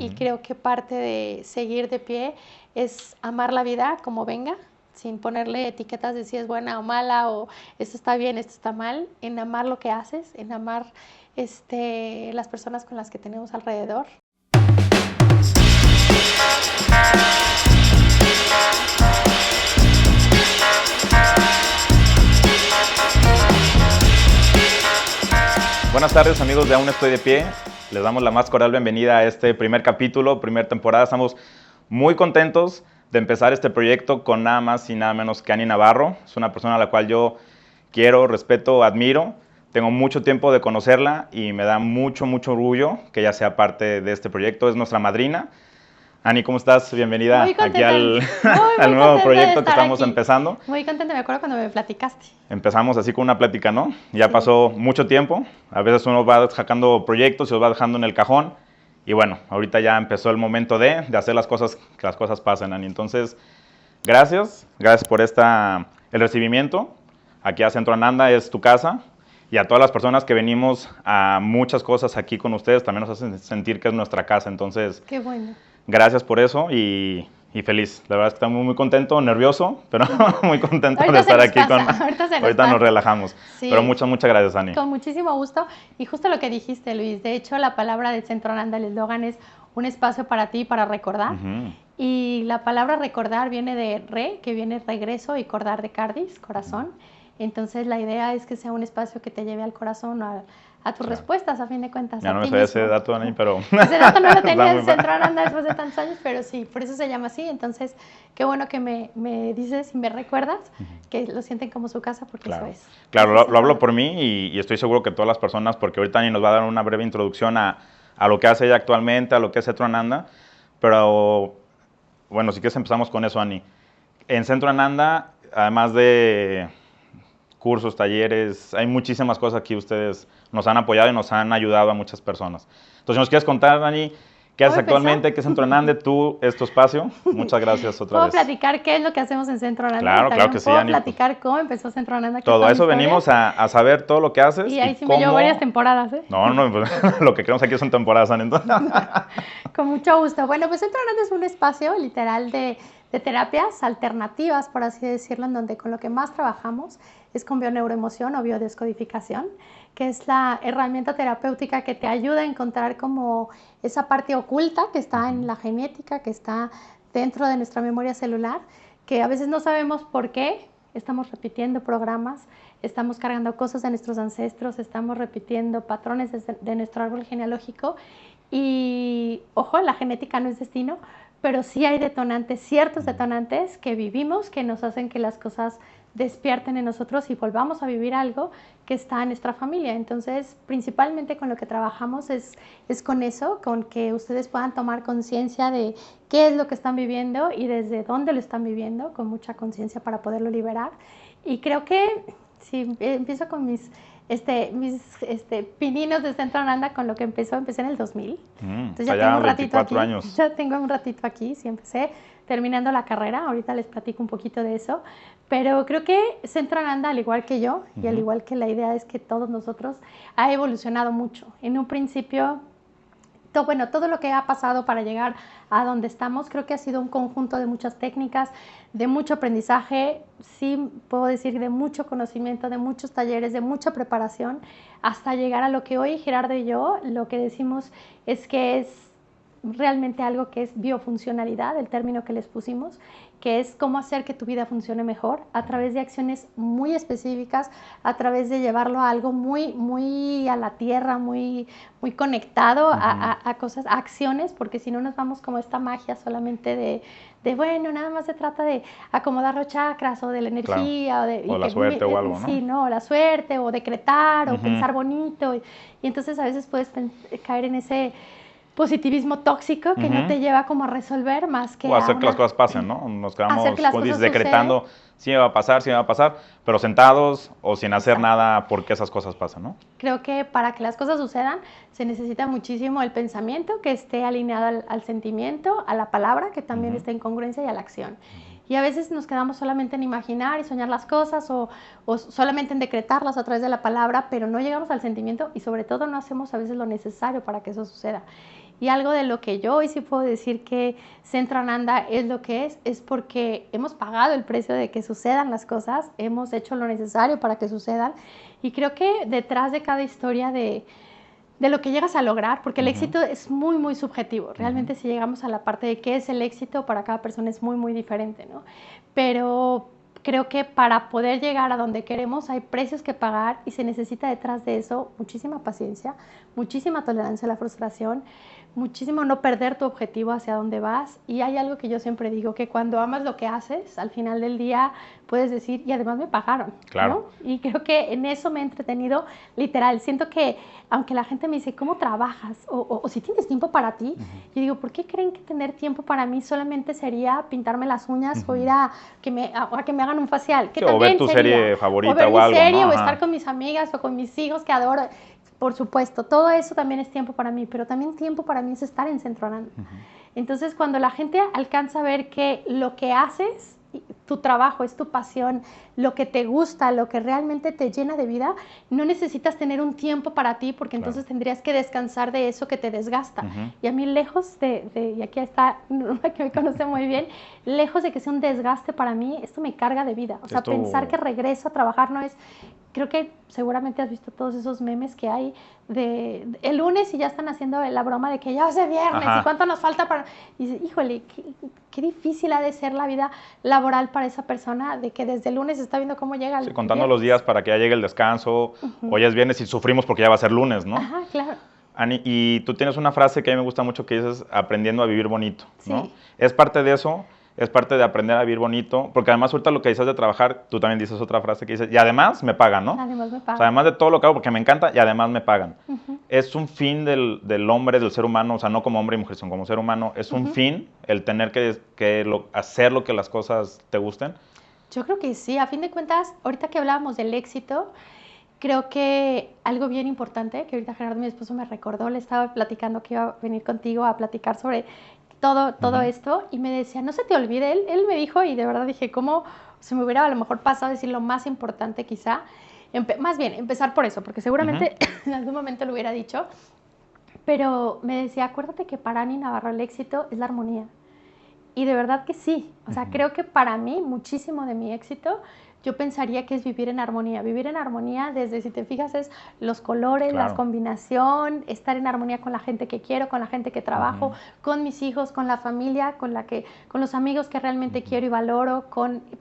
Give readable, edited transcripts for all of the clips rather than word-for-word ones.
Y creo que parte de seguir de pie es amar la vida como venga, sin ponerle etiquetas de si es buena o mala, o esto está bien, esto está mal, en amar lo que haces, en amar las personas con las que tenemos alrededor. Buenas tardes, amigos de Aún Estoy de Pie. Les damos la más cordial bienvenida a este primer capítulo, primera temporada. Estamos muy contentos de empezar este proyecto con nada más y nada menos que Ani Navarro. Es una persona a la cual yo quiero, respeto, admiro. Tengo mucho tiempo de conocerla y me da mucho orgullo que ella sea parte de este proyecto. Es nuestra madrina. Ani, ¿cómo estás? Bienvenida aquí al nuevo proyecto que estamos empezando. Muy contenta, me acuerdo cuando me platicaste. Empezamos así con una plática, ¿no? Ya pasó mucho tiempo. A veces uno va sacando proyectos y los va dejando en el cajón. Y bueno, ahorita ya empezó el momento de hacer las cosas, que las cosas pasen, Ani. Entonces, gracias por el recibimiento. Aquí a Centro Ananda es tu casa. Y a todas las personas que venimos a muchas cosas aquí con ustedes, también nos hacen sentir que es nuestra casa. Entonces, qué bueno. Gracias por eso y feliz. La verdad es que estamos muy contento, nervioso, pero muy contento de estar aquí. Ahorita nos relajamos. Sí. Pero muchas gracias, Ani. Con muchísimo gusto. Y justo lo que dijiste, Luis. De hecho, la palabra de Centro Ananda, el eslogan es un espacio para ti, para recordar. Y la palabra recordar viene de re, que viene regreso, y cordar de cardis, corazón. Entonces, la idea es que sea un espacio que te lleve al corazón, a tus respuestas, a fin de cuentas. Ya no me sabía ese dato, Ani, pero... Ese dato no lo tenía en Centro Ananda después de tantos años, pero sí, por eso se llama así. Entonces, qué bueno que me dices y me recuerdas que lo sienten como su casa, porque claro. eso es. Claro, lo hablo por mí y estoy seguro que todas las personas, porque ahorita Ani nos va a dar una breve introducción a lo que hace ella actualmente, a lo que es Centro Ananda, pero bueno, si quieres empezamos con eso, Ani. En Centro Ananda, además de cursos, talleres, hay muchísimas cosas que ustedes nos han apoyado y nos han ayudado a muchas personas. Entonces, si nos quieres contar, Ani, ¿qué haces actualmente? ¿Qué es Centro Ananda? ¿Tú es tu espacio? Muchas gracias otra vez. ¿Puedo platicar qué es lo que hacemos en Centro Ananda? Claro que sí, Ani. ¿Puedo platicar cómo empezó Centro Ananda? Todo eso venimos a saber todo lo que haces. Y ahí sí me llevo varias temporadas, ¿eh? No, pues, lo que queremos aquí son temporadas, Ani. Con mucho gusto. Bueno, pues Centro Ananda es un espacio literal de terapias alternativas, por así decirlo, en donde con lo que más trabajamos es con bioneuroemoción o biodescodificación, que es la herramienta terapéutica que te ayuda a encontrar como esa parte oculta que está en la genética, que está dentro de nuestra memoria celular, que a veces no sabemos por qué estamos repitiendo programas, estamos cargando cosas de nuestros ancestros, estamos repitiendo patrones de nuestro árbol genealógico y, ojo, la genética no es destino, pero sí hay detonantes, ciertos detonantes que vivimos, que nos hacen que las cosas despierten en nosotros y volvamos a vivir algo que está en nuestra familia. Entonces, principalmente con lo que trabajamos es con eso, con que ustedes puedan tomar conciencia de qué es lo que están viviendo y desde dónde lo están viviendo, con mucha conciencia para poderlo liberar. Y creo que, si empiezo con mis pininos de Centro Ananda, con lo que empecé en el 2000. Entonces ya tengo un ratito aquí. Años. Ya tengo un ratito aquí, sí empecé terminando la carrera, ahorita les platico un poquito de eso, pero creo que Centro Ananda, al igual que yo, y al igual que la idea es que todos nosotros, ha evolucionado mucho. En un principio, todo lo que ha pasado para llegar a donde estamos, creo que ha sido un conjunto de muchas técnicas, de mucho aprendizaje, sí puedo decir de mucho conocimiento, de muchos talleres, de mucha preparación, hasta llegar a lo que hoy Gerardo y yo lo que decimos es que es realmente algo que es biofuncionalidad, el término que les pusimos, que es cómo hacer que tu vida funcione mejor a través de acciones muy específicas, a través de llevarlo a algo muy a la tierra, muy conectado a cosas, a acciones, porque si no nos vamos como esta magia solamente de bueno, nada más se trata de acomodar los chakras o de la energía. Claro. O la suerte o algo, ¿no? Sí, no, la suerte o decretar o pensar bonito. Y entonces a veces puedes caer en ese positivismo tóxico que no te lleva como a resolver más que o a hacer que las cosas pasen, ¿no? Nos quedamos decretando, sí me va a pasar, pero sentados o sin hacer nada porque esas cosas pasan, ¿no? Creo que para que las cosas sucedan se necesita muchísimo el pensamiento que esté alineado al sentimiento, a la palabra que también esté en congruencia y a la acción. Y a veces nos quedamos solamente en imaginar y soñar las cosas o solamente en decretarlas a través de la palabra, pero no llegamos al sentimiento y sobre todo no hacemos a veces lo necesario para que eso suceda. Y algo de lo que yo hoy sí puedo decir que Centro Ananda es lo que es porque hemos pagado el precio de que sucedan las cosas, hemos hecho lo necesario para que sucedan. Y creo que detrás de cada historia de lo que llegas a lograr, porque el éxito es muy, muy subjetivo. Realmente si llegamos a la parte de qué es el éxito, para cada persona es muy, muy diferente, ¿no? Pero creo que para poder llegar a donde queremos hay precios que pagar y se necesita detrás de eso muchísima paciencia, muchísima tolerancia a la frustración, muchísimo no perder tu objetivo hacia dónde vas. Y hay algo que yo siempre digo, que cuando amas lo que haces, al final del día puedes decir, y además me pagaron, claro, ¿no? Y creo que en eso me he entretenido literal. Siento que aunque la gente me dice, ¿cómo trabajas? O si tienes tiempo para ti, yo digo, ¿por qué creen que tener tiempo para mí solamente sería pintarme las uñas o ir a que me hagan un facial? Que sí, también o ver tu sería, serie favorita o ver mi algo, serie, ¿no? o estar con mis amigas o con mis hijos que adoro. Por supuesto, todo eso también es tiempo para mí, pero también tiempo para mí es estar en Centro Ananda. Entonces, cuando la gente alcanza a ver que lo que haces, tu trabajo, es tu pasión, lo que te gusta, lo que realmente te llena de vida, no necesitas tener un tiempo para ti porque entonces tendrías que descansar de eso que te desgasta. Y a mí lejos y aquí está una que me conoce muy bien, lejos de que sea un desgaste para mí, esto me carga de vida. O sea, pensar que regreso a trabajar no es... Creo que seguramente has visto todos esos memes que hay de el lunes y ya están haciendo la broma de que ya es viernes y cuánto nos falta para... Y dices, híjole, qué difícil ha de ser la vida laboral para esa persona, de que desde el lunes está viendo cómo llega el contando viernes. los días para que ya llegue el descanso, hoy es viernes y sufrimos porque ya va a ser lunes, ¿no? Ajá, claro. Ani, y tú tienes una frase que a mí me gusta mucho que dices, aprendiendo a vivir bonito, ¿no? Sí. Es parte de eso, es parte de aprender a vivir bonito, porque además ahorita lo que dices de trabajar, tú también dices otra frase que dices, y además me pagan, ¿no? Además me pagan. O sea, además de todo lo que hago, porque me encanta, y además me pagan. Es un fin del hombre, del ser humano, o sea, no como hombre y mujer, sino como ser humano, es un fin el tener que hacer lo que las cosas te gusten. Yo creo que sí, a fin de cuentas, ahorita que hablábamos del éxito, creo que algo bien importante, que ahorita Gerardo, mi esposo, me recordó, le estaba platicando que iba a venir contigo a platicar sobre todo esto, y me decía, no se te olvide, él me dijo, y de verdad dije, ¿cómo se me hubiera a lo mejor pasado a decir lo más importante quizá? Más bien, empezar por eso, porque seguramente en algún momento lo hubiera dicho, pero me decía, acuérdate que para Ani Navarro el éxito es la armonía. Y de verdad que sí, o sea, creo que para mí muchísimo de mi éxito, yo pensaría que es vivir en armonía desde, si te fijas, es los colores, la combinación, estar en armonía con la gente que quiero, con la gente que trabajo, con mis hijos, con la familia, con los amigos que realmente quiero y valoro,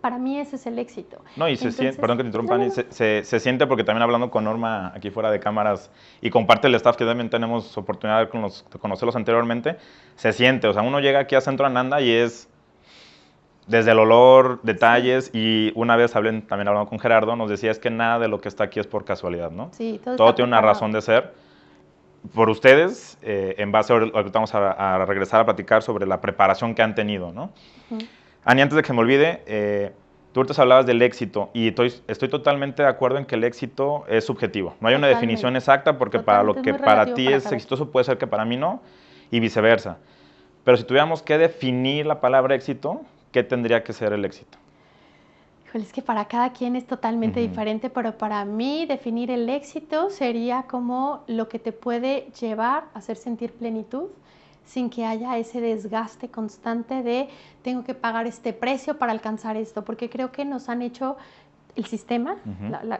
para mí ese es el éxito. No, y se siente, perdón que te interrumpa, se siente porque también hablando con Norma aquí fuera de cámaras y comparte el staff que también tenemos oportunidad de conocerlos anteriormente, se siente, o sea, uno llega aquí a Centro Ananda y es desde el olor, detalles, y una vez también hablando con Gerardo, nos decía es que nada de lo que está aquí es por casualidad, ¿no? Sí, todo tiene una razón de ser. Por ustedes, en base a lo que vamos a regresar a platicar sobre la preparación que han tenido, ¿no? Ani, antes de que me olvide, tú ahorita hablabas del éxito, y estoy totalmente de acuerdo en que el éxito es subjetivo. No hay una definición exacta, porque para lo que para ti es exitoso puede ser que para mí no, y viceversa. Pero si tuviéramos que definir la palabra éxito, ¿qué tendría que ser el éxito? Híjole, es que para cada quien es totalmente diferente, pero para mí definir el éxito sería como lo que te puede llevar a hacer sentir plenitud sin que haya ese desgaste constante de tengo que pagar este precio para alcanzar esto, porque creo que nos han hecho... El sistema,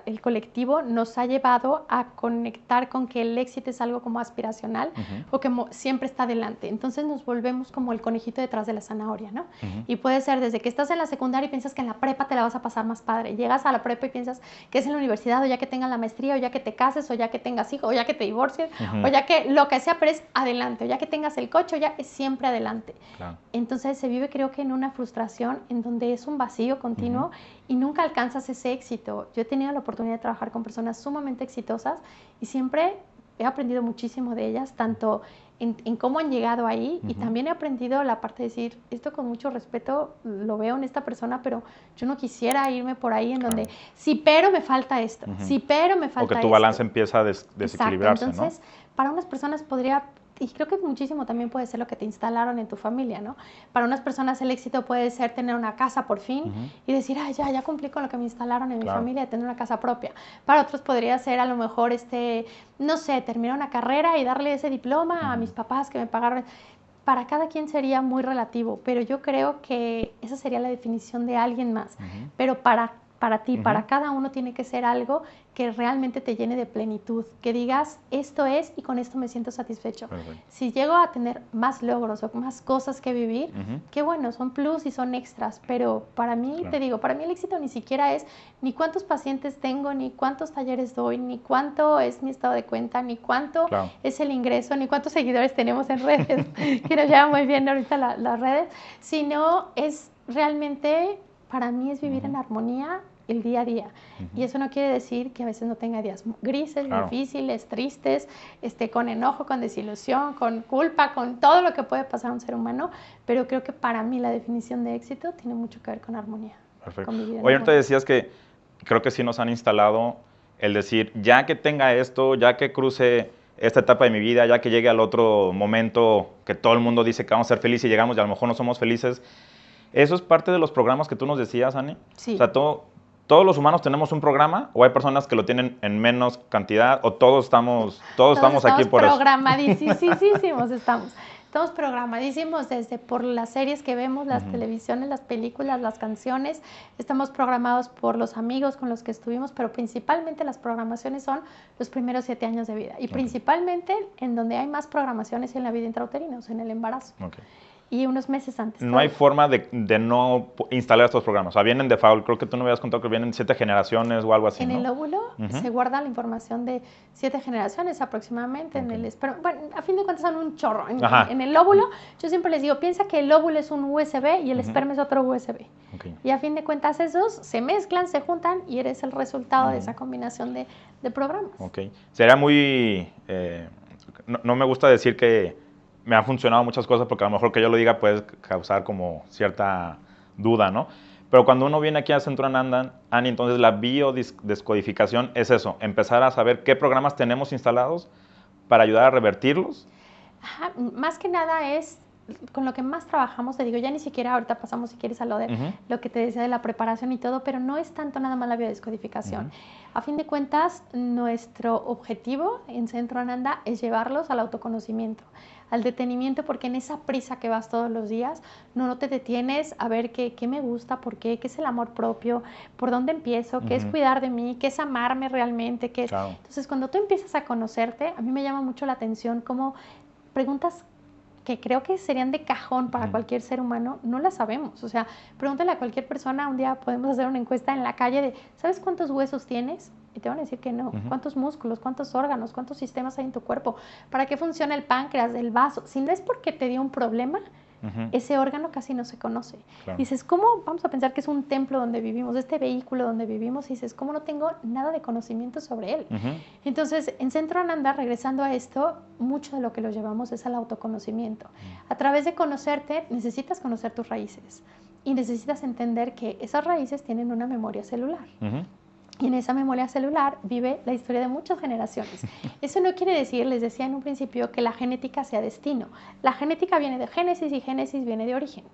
el colectivo, nos ha llevado a conectar con que el éxito es algo como aspiracional o que siempre está delante. Entonces nos volvemos como el conejito detrás de la zanahoria, ¿no? Y puede ser desde que estás en la secundaria y piensas que en la prepa te la vas a pasar más padre. Llegas a la prepa y piensas que es en la universidad, o ya que tengas la maestría, o ya que te cases, o ya que tengas hijos, o ya que te divorcies, o ya que lo que sea, pero es adelante, o ya que tengas el coche, o ya es siempre adelante. Claro. Entonces se vive, creo que, en una frustración en donde es un vacío continuo y nunca alcanzas ese éxito. Yo he tenido la oportunidad de trabajar con personas sumamente exitosas y siempre he aprendido muchísimo de ellas, tanto en cómo han llegado ahí, y también he aprendido la parte de decir, esto con mucho respeto lo veo en esta persona, pero yo no quisiera irme por ahí en donde, sí, pero me falta esto, sí, pero me falta esto. O que tu balance empieza a desequilibrarse, Exacto. Entonces, para unas personas podría y creo que muchísimo también puede ser lo que te instalaron en tu familia, ¿no? Para unas personas el éxito puede ser tener una casa por fin y decir, ay, ya cumplí con lo que me instalaron en mi familia, de tener una casa propia. Para otros podría ser a lo mejor, no sé, terminar una carrera y darle ese diploma a mis papás que me pagaron. Para cada quien sería muy relativo, pero yo creo que esa sería la definición de alguien más. Pero para ti, para cada uno tiene que ser algo que realmente te llene de plenitud, que digas, esto es y con esto me siento satisfecho. Perfecto. Si llego a tener más logros o más cosas que vivir, qué bueno, son plus y son extras, pero para mí, te digo, para mí el éxito ni siquiera es ni cuántos pacientes tengo, ni cuántos talleres doy, ni cuánto es mi estado de cuenta, ni cuánto es el ingreso, ni cuántos seguidores tenemos en redes, que nos llevan muy bien ahorita las redes, sino es realmente, para mí es vivir en armonía el día a día. Y eso no quiere decir que a veces no tenga días grises, difíciles, tristes, con enojo, con desilusión, con culpa, con todo lo que puede pasar a un ser humano, pero creo que para mí la definición de éxito tiene mucho que ver con armonía. Perfecto. Oye, ahorita decías que creo que sí nos han instalado el decir, ya que tenga esto, ya que cruce esta etapa de mi vida, ya que llegue al otro momento que todo el mundo dice que vamos a ser felices y llegamos y a lo mejor no somos felices. ¿Eso es parte de los programas que tú nos decías, Ani? Sí. O sea, ¿todos los humanos tenemos un programa o hay personas que lo tienen en menos cantidad o todos estamos aquí por eso? Programadísimos estamos. Estamos programadísimos desde por las series que vemos, las televisiones, las películas, las canciones. Estamos programados por los amigos con los que estuvimos, pero principalmente las programaciones son los primeros 7 años de vida. Y principalmente en donde hay más programaciones en la vida intrauterina, o sea, en el embarazo. Y unos meses antes. No hay forma de no instalar estos programas. O sea, vienen de default. Creo que tú no me habías contado que vienen 7 generaciones o algo así, En ¿no? el óvulo se guarda la información de 7 generaciones aproximadamente. En el esperma. Bueno, a fin de cuentas son un chorro. En el óvulo, yo siempre les digo, piensa que el óvulo es un USB y el esperma es otro USB. Y a fin de cuentas esos se mezclan, se juntan y eres el resultado de esa combinación de programas. Sería muy... no me gusta decir que me han funcionado muchas cosas porque a lo mejor que yo lo diga puede causar como cierta duda, ¿no? Pero cuando uno viene aquí a Centro Ananda, Ani, entonces la biodescodificación es eso, empezar a saber qué programas tenemos instalados para ayudar a revertirlos. Ajá, más que nada es con lo que más trabajamos, te digo, ya ni siquiera ahorita pasamos si quieres a lo de lo que te decía de la preparación y todo, pero no es tanto nada más la biodescodificación. A fin de cuentas, nuestro objetivo en Centro Ananda es llevarlos al autoconocimiento, al detenimiento, porque en esa prisa que vas todos los días, no te detienes a ver qué me gusta, por qué es el amor propio, por dónde empiezo, qué es cuidar de mí, qué es amarme realmente, qué es... Entonces, cuando tú empiezas a conocerte, a mí me llama mucho la atención cómo preguntas que creo que serían de cajón para cualquier ser humano, no las sabemos. O sea, pregúntale a cualquier persona, un día podemos hacer una encuesta en la calle de, ¿sabes cuántos huesos tienes? Y te van a decir que no. ¿Cuántos músculos, cuántos órganos, cuántos sistemas hay en tu cuerpo? ¿Para qué funciona el páncreas, el vaso? Si no es porque te dio un problema, ese órgano casi no se conoce. Dices, ¿cómo vamos a pensar que es un templo donde vivimos, este vehículo donde vivimos? Y dices, ¿cómo no tengo nada de conocimiento sobre él? Entonces, en Centro Ananda, regresando a esto, mucho de lo que lo llevamos es al autoconocimiento. A través de conocerte, necesitas conocer tus raíces y necesitas entender que esas raíces tienen una memoria celular. Y en esa memoria celular vive la historia de muchas generaciones. Eso no quiere decir, les decía en un principio, que la genética sea destino. La genética viene de génesis y génesis viene de origen.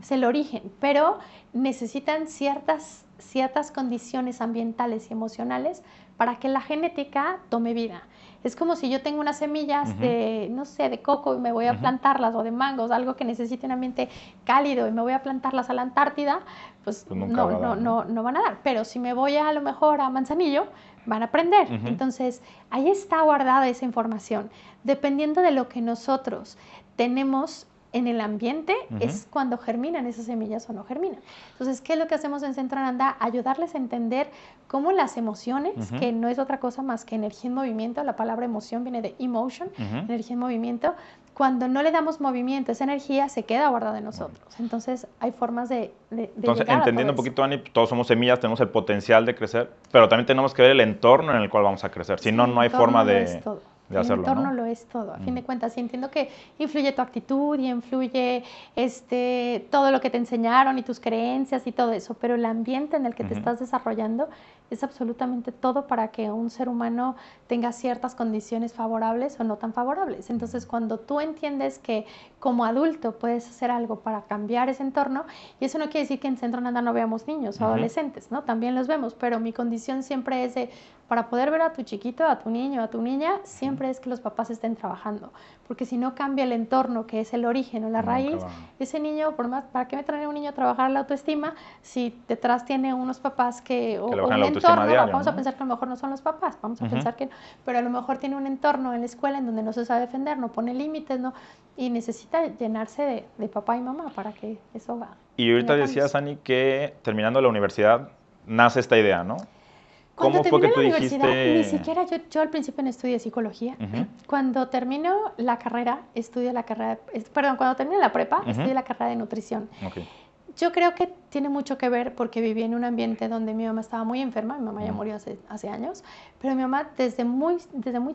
Es el origen, pero necesitan ciertas condiciones ambientales y emocionales para que la genética tome vida. Es como si yo tengo unas semillas de, no sé, de coco y me voy a plantarlas, o de mangos, algo que necesite un ambiente cálido y me voy a plantarlas a la Antártida, pues no van a dar. Pero si me voy a lo mejor a Manzanillo, van a aprender. Entonces, ahí está guardada esa información. Dependiendo de lo que nosotros tenemos en el ambiente, es cuando germinan esas semillas o no germinan. Entonces, ¿qué es lo que hacemos en Centro Ananda? Ayudarles a entender cómo las emociones, que no es otra cosa más que energía en movimiento, la palabra emoción viene de emotion, energía en movimiento, cuando no le damos movimiento, esa energía se queda guardada en nosotros. Entonces, hay formas de Entonces, llegar entendiendo a un poquito, Ani, todos somos semillas, tenemos el potencial de crecer, pero también tenemos que ver el entorno en el cual vamos a crecer. Si no, no hay forma de hacerlo, el entorno, ¿no? lo es todo, a fin de cuentas. Y entiendo que influye tu actitud y influye todo lo que te enseñaron y tus creencias y todo eso, pero el ambiente en el que te estás desarrollando es absolutamente todo para que un ser humano tenga ciertas condiciones favorables o no tan favorables. Entonces, cuando tú entiendes que como adulto puedes hacer algo para cambiar ese entorno, y eso no quiere decir que en Centro Nanda no veamos niños o adolescentes, ¿no? También los vemos, pero mi condición siempre es de, para poder ver a tu chiquito, a tu niño, a tu niña, siempre es que los papás estén trabajando, porque si no cambia el entorno, que es el origen o la raíz, ese niño, por más, ¿para qué me trae un niño a trabajar la autoestima si detrás tiene unos papás o un entorno? Diario, vamos a pensar que a lo mejor no son los papás, vamos a pensar que, pero a lo mejor tiene un entorno en la escuela en donde no se sabe defender, no pone límites, ¿no? Y necesita llenarse de papá y mamá para que eso va. Y ahorita decías, Ani, que terminando la universidad nace esta idea, ¿no? ¿Cómo fue que tú dijiste? Ni siquiera yo al principio no estudié psicología. Cuando termino la carrera, cuando termino la prepa, estudié la carrera de nutrición. Yo creo que tiene mucho que ver porque viví en un ambiente donde mi mamá estaba muy enferma, mi mamá ya murió hace años, pero mi mamá desde muy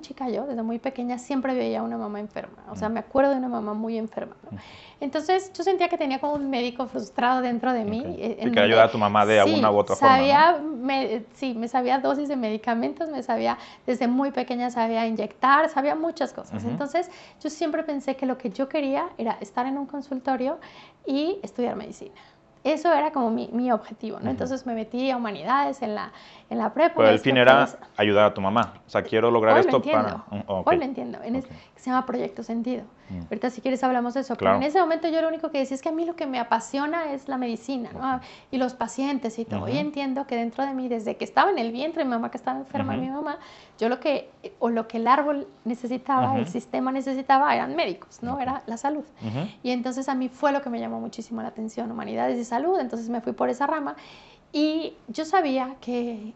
chica desde muy pequeña, siempre veía a una mamá enferma. O sea, me acuerdo de una mamá muy enferma, ¿no? Entonces, yo sentía que tenía como un médico frustrado dentro de mí. Y que ayudaba a tu mamá de alguna u otra forma, ¿no? Me sabía dosis de medicamentos, desde muy pequeña sabía inyectar, sabía muchas cosas. Entonces, yo siempre pensé que lo que yo quería era estar en un consultorio y estudiar medicina. Eso era como mi objetivo, ¿no? Entonces me metí a humanidades en la prepa. Pero el fin era ayudar a tu mamá. O sea, quiero lograr esto para... Hoy lo entiendo. Se llama Proyecto Sentido. Ahorita si quieres hablamos de eso. Claro. Pero en ese momento yo lo único que decía es que a mí lo que me apasiona es la medicina, ¿no? Y los pacientes y todo. Hoy entiendo que dentro de mí, desde que estaba en el vientre de mi mamá, que estaba enferma mi mamá, yo lo que el árbol necesitaba, el sistema necesitaba, eran médicos, ¿no? Era la salud. Y entonces a mí fue lo que me llamó muchísimo la atención, humanidades y salud. Entonces me fui por esa rama. Y yo sabía que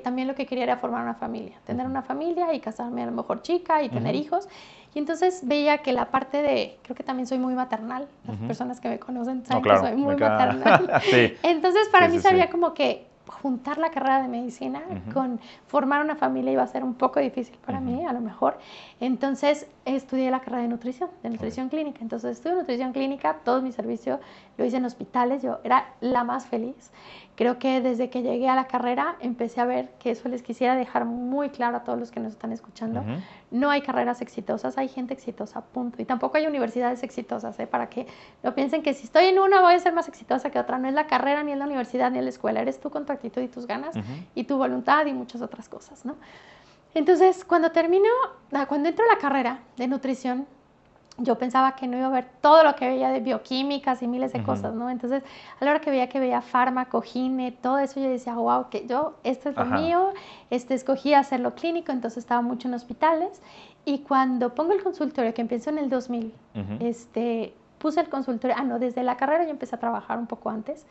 también lo que quería era formar una familia, tener una familia y casarme a lo mejor chica y tener hijos. Y entonces veía que la parte creo que también soy muy maternal, las personas que me conocen saben que soy muy maternal. Sí. Entonces para mí sabía como que juntar la carrera de medicina con formar una familia iba a ser un poco difícil para mí, a lo mejor. Entonces estudié la carrera de nutrición clínica. Entonces estudié nutrición clínica, todo mi servicio lo hice en hospitales, yo era la más feliz. Creo que desde que llegué a la carrera empecé a ver que eso les quisiera dejar muy claro a todos los que nos están escuchando. No hay carreras exitosas, hay gente exitosa, punto. Y tampoco hay universidades exitosas, para que no piensen que si estoy en una voy a ser más exitosa que otra. No es la carrera, ni es la universidad, ni es la escuela. Eres tú con tu actitud y tus ganas y tu voluntad y muchas otras cosas, ¿no? Entonces, cuando entro a la carrera de nutrición, yo pensaba que no iba a ver todo lo que veía de bioquímicas y miles de cosas, ¿no? Entonces, a la hora que veía fármaco, gine, todo eso, yo decía, wow, que esto es lo mío, escogí hacerlo clínico, entonces estaba mucho en hospitales. Y cuando pongo el consultorio, que empiezo en el 2000, puse el consultorio, desde la carrera yo empecé a trabajar un poco antes,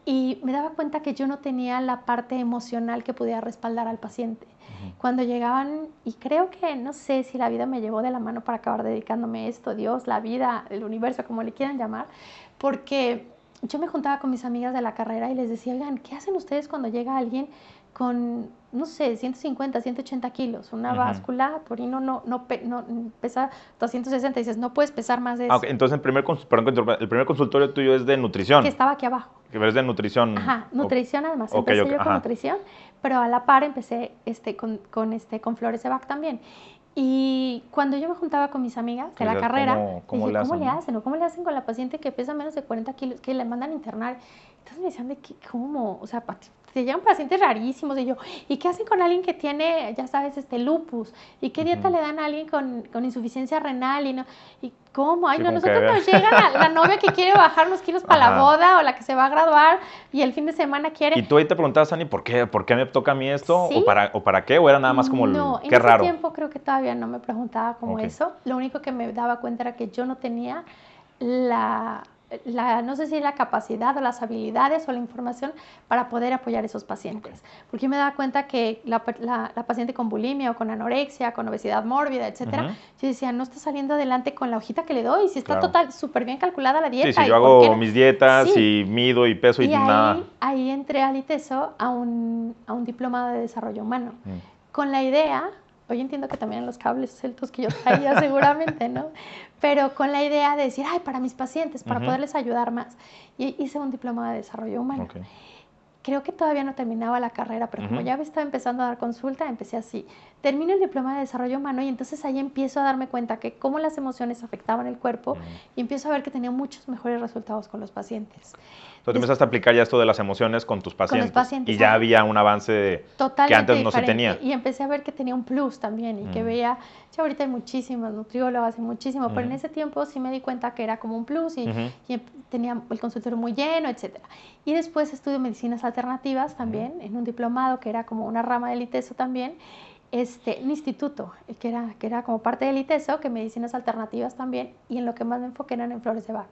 y me daba cuenta que yo no tenía la parte emocional que pudiera respaldar al paciente. Cuando llegaban, y creo que, no sé si la vida me llevó de la mano para acabar dedicándome a esto, Dios, la vida, el universo, como le quieran llamar, porque yo me juntaba con mis amigas de la carrera y les decía, oigan, ¿qué hacen ustedes cuando llega alguien con, no sé, 150, 180 kilos, una báscula, Torino no pesa 260, y dices, no puedes pesar más de eso? Entonces el primer consultorio tuyo es de nutrición. Que estaba aquí abajo. Que es de nutrición. Nutrición además. Empecé yo con nutrición, pero a la par empecé con Flores Evac también. Y cuando yo me juntaba con mis amigas de la carrera, ¿Cómo le hacen? ¿Cómo le hacen con la paciente que pesa menos de 40 kilos, que le mandan a internar? Entonces me decían, ¿cómo? O sea, te llegan pacientes rarísimos. Y yo, ¿y qué hacen con alguien que tiene, ya sabes, lupus? ¿Y qué dieta le dan a alguien con insuficiencia renal? ¿Y cómo? Ay, nosotros nos llega la novia que quiere bajar unos kilos para la boda, o la que se va a graduar y el fin de semana quiere... ¿Y tú ahí te preguntabas, Ani, ¿por qué me toca a mí esto? ¿Sí? ¿O para qué? ¿O era nada más como qué raro? En ese tiempo creo que todavía no me preguntaba como eso. Lo único que me daba cuenta era que yo no tenía no sé si la capacidad o las habilidades o la información para poder apoyar a esos pacientes. Porque yo me daba cuenta que la paciente con bulimia o con anorexia, con obesidad mórbida, etcétera, yo decía, no está saliendo adelante con la hojita que le doy, si está súper bien calculada la dieta. Sí, si yo hago mis dietas y mido y peso y nada. Ahí entré al ITESO a un diplomado de desarrollo humano, con la idea... Hoy entiendo que también los cables celtos que yo traía seguramente, ¿no? Pero con la idea de decir, para mis pacientes, para poderles ayudar más. Y hice un diploma de desarrollo humano. creo que todavía no terminaba la carrera, pero como ya estaba empezando a dar consulta, empecé así. Termino el diploma de desarrollo humano y entonces ahí empiezo a darme cuenta que cómo las emociones afectaban el cuerpo y empiezo a ver que tenía muchos mejores resultados con los pacientes. Entonces empezaste a aplicar ya esto de las emociones con tus pacientes. Con los pacientes. Y ya había un avance que antes no se tenía. Y empecé a ver que tenía un plus también y que veía, ya ahorita hay muchísimas nutriólogas y muchísimo, pero en ese tiempo sí me di cuenta que era como un plus y tenía el consultorio muy lleno, etcétera. Y después estudio medicinas alternativas también, en un diplomado que era como una rama del ITESO también, un instituto que era como parte del ITESO, que medicinas alternativas también, y en lo que más me enfoqué eran en flores de Bach.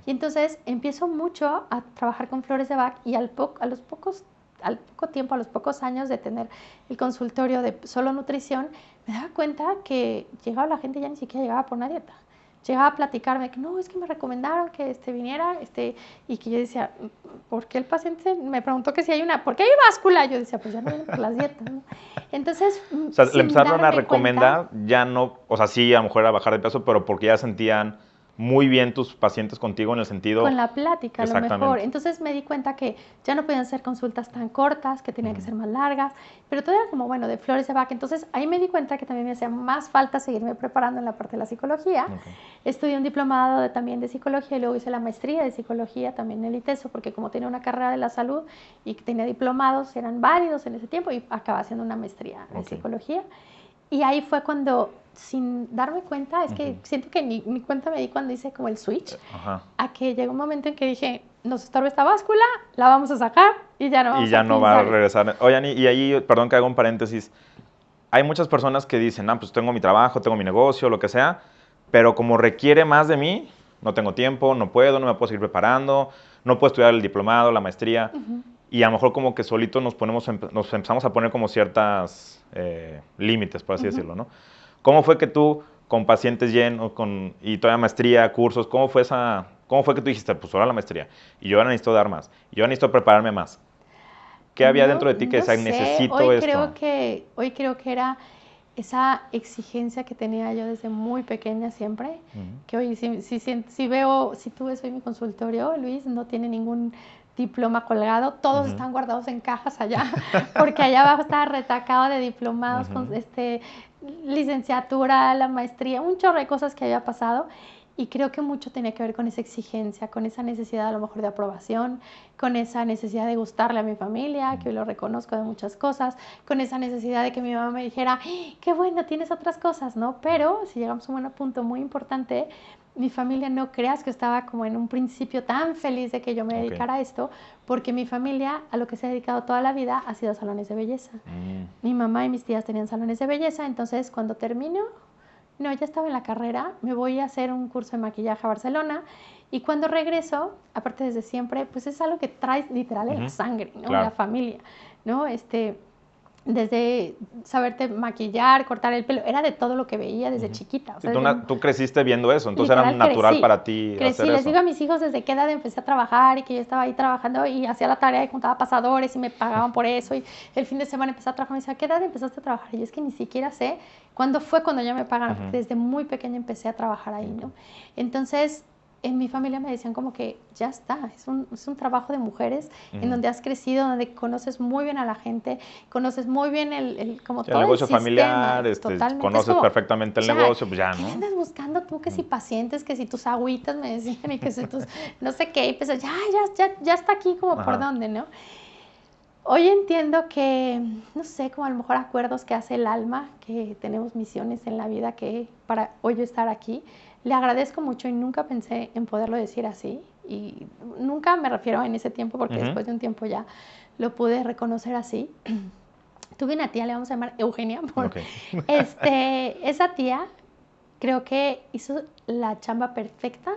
Y entonces empiezo mucho a trabajar con flores de Bach y al poco tiempo, a los pocos años de tener el consultorio de solo nutrición, me daba cuenta que llegaba la gente, ya ni siquiera llegaba por una dieta. Llegaba a platicarme que no, es que me recomendaron que viniera, y que yo decía, ¿por qué el paciente me preguntó que si hay ¿por qué hay báscula? Yo decía, pues ya no vienen por las dietas, ¿no? Entonces, o sea, le empezaron a recomendar, ya no, o sea, sí, a lo mejor era bajar de peso, pero porque ya sentían muy bien tus pacientes contigo en el sentido... Con la plática, a lo mejor. Entonces me di cuenta que ya no podían ser consultas tan cortas, que tenían que ser más largas, pero todo era como, bueno, de flores de Bach. Entonces ahí me di cuenta que también me hacía más falta seguirme preparando en la parte de la psicología. Estudié un diplomado también de psicología y luego hice la maestría de psicología también en el ITESO, porque como tenía una carrera de la salud y tenía diplomados, eran válidos en ese tiempo, y acababa haciendo una maestría de psicología. Y ahí fue cuando, sin darme cuenta, es que siento que ni cuenta me di cuando hice como el switch, a que llegó un momento en que dije, nos estorba esta báscula, la vamos a sacar y ya no vamos a utilizar. Y ya no va a regresar. Oye, Ani, y ahí, perdón que haga un paréntesis, hay muchas personas que dicen, pues tengo mi trabajo, tengo mi negocio, lo que sea, pero como requiere más de mí, no tengo tiempo, no puedo, no me puedo seguir preparando, no puedo estudiar el diplomado, la maestría, y a lo mejor como que solitos nos empezamos a poner como ciertas límites, por así decirlo, ¿no? ¿Cómo fue que tú, con pacientes llenos, y toda maestría, cursos, cómo fue que tú dijiste, pues ahora la maestría, y yo ahora necesito dar más, y yo ahora necesito prepararme más? ¿Qué había dentro de ti que decía, necesito esto? Hoy creo que era esa exigencia que tenía yo desde muy pequeña siempre, que hoy si tú ves hoy mi consultorio, Luis, no tiene ningún diploma colgado, todos están guardados en cajas allá, porque allá abajo está retacado de diplomados, con licenciatura, la maestría, un chorro de cosas que había pasado. Y creo que mucho tenía que ver con esa exigencia, con esa necesidad a lo mejor de aprobación, con esa necesidad de gustarle a mi familia, que hoy lo reconozco de muchas cosas, con esa necesidad de que mi mamá me dijera, qué bueno, tienes otras cosas, ¿no? Pero si llegamos a un buen punto muy importante, mi familia no creas que estaba como en un principio tan feliz de que yo me dedicara a esto, porque mi familia a lo que se ha dedicado toda la vida ha sido salones de belleza. Mi mamá y mis tías tenían salones de belleza, entonces cuando termino... No, ya estaba en la carrera, me voy a hacer un curso de maquillaje a Barcelona y cuando regreso, aparte desde siempre, pues es algo que traes literal en la sangre, ¿no? En la familia, ¿no? Desde saberte maquillar, cortar el pelo, era de todo lo que veía desde chiquita. O sea, tú creciste viendo eso, entonces era natural para ti hacer eso. Les digo a mis hijos desde qué edad empecé a trabajar y que yo estaba ahí trabajando y hacía la tarea y juntaba pasadores y me pagaban por eso y el fin de semana empecé a trabajar y me decía, ¿a qué edad empezaste a trabajar? Y yo es que ni siquiera sé cuándo fue cuando ya me pagaron, porque desde muy pequeña empecé a trabajar ahí, ¿no? Entonces, en mi familia me decían como que ya está, es un trabajo de mujeres en donde has crecido, donde conoces muy bien a la gente, conoces muy bien todo el negocio sistema, familiar, conoces perfectamente el negocio, pues ya, ¿no? ¿Qué andas buscando tú? Que si pacientes, que si tus agüitas me decían y que si tus no sé qué, y pues ya está aquí como por dónde, ¿no? Hoy entiendo que, no sé, como a lo mejor acuerdos que hace el alma, que tenemos misiones en la vida que para hoy estar aquí. Le agradezco mucho y nunca pensé en poderlo decir así. Y nunca me refiero en ese tiempo porque después de un tiempo ya lo pude reconocer así. Tuve una tía, le vamos a llamar Eugenia. Esa tía creo que hizo la chamba perfecta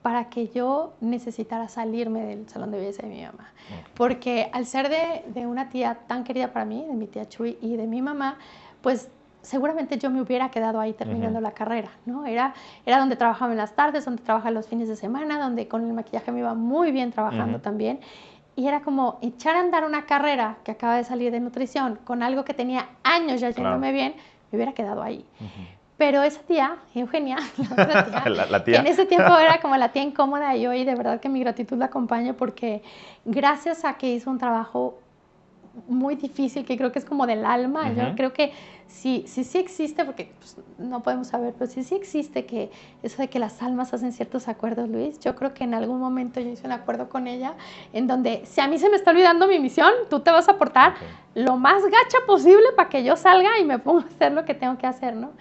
para que yo necesitara salirme del salón de belleza de mi mamá. Porque al ser de una tía tan querida para mí, de mi tía Chuy y de mi mamá, pues seguramente yo me hubiera quedado ahí terminando la carrera, ¿no? Era donde trabajaba en las tardes, donde trabajaba los fines de semana, donde con el maquillaje me iba muy bien trabajando también. Y era como echar a andar una carrera que acaba de salir de nutrición con algo que tenía años ya yéndome bien, me hubiera quedado ahí. Pero esa tía, Eugenia, la otra tía, La que tía. en ese tiempo era como la tía incómoda y hoy de verdad que mi gratitud la acompaña porque gracias a que hizo un trabajo muy difícil, que creo que es como del alma, yo creo que sí existe, porque pues, no podemos saber, pero sí existe que eso de que las almas hacen ciertos acuerdos, Luis. Yo creo que en algún momento yo hice un acuerdo con ella en donde si a mí se me está olvidando mi misión, tú te vas a portar lo más gacha posible para que yo salga y me ponga a hacer lo que tengo que hacer, ¿no?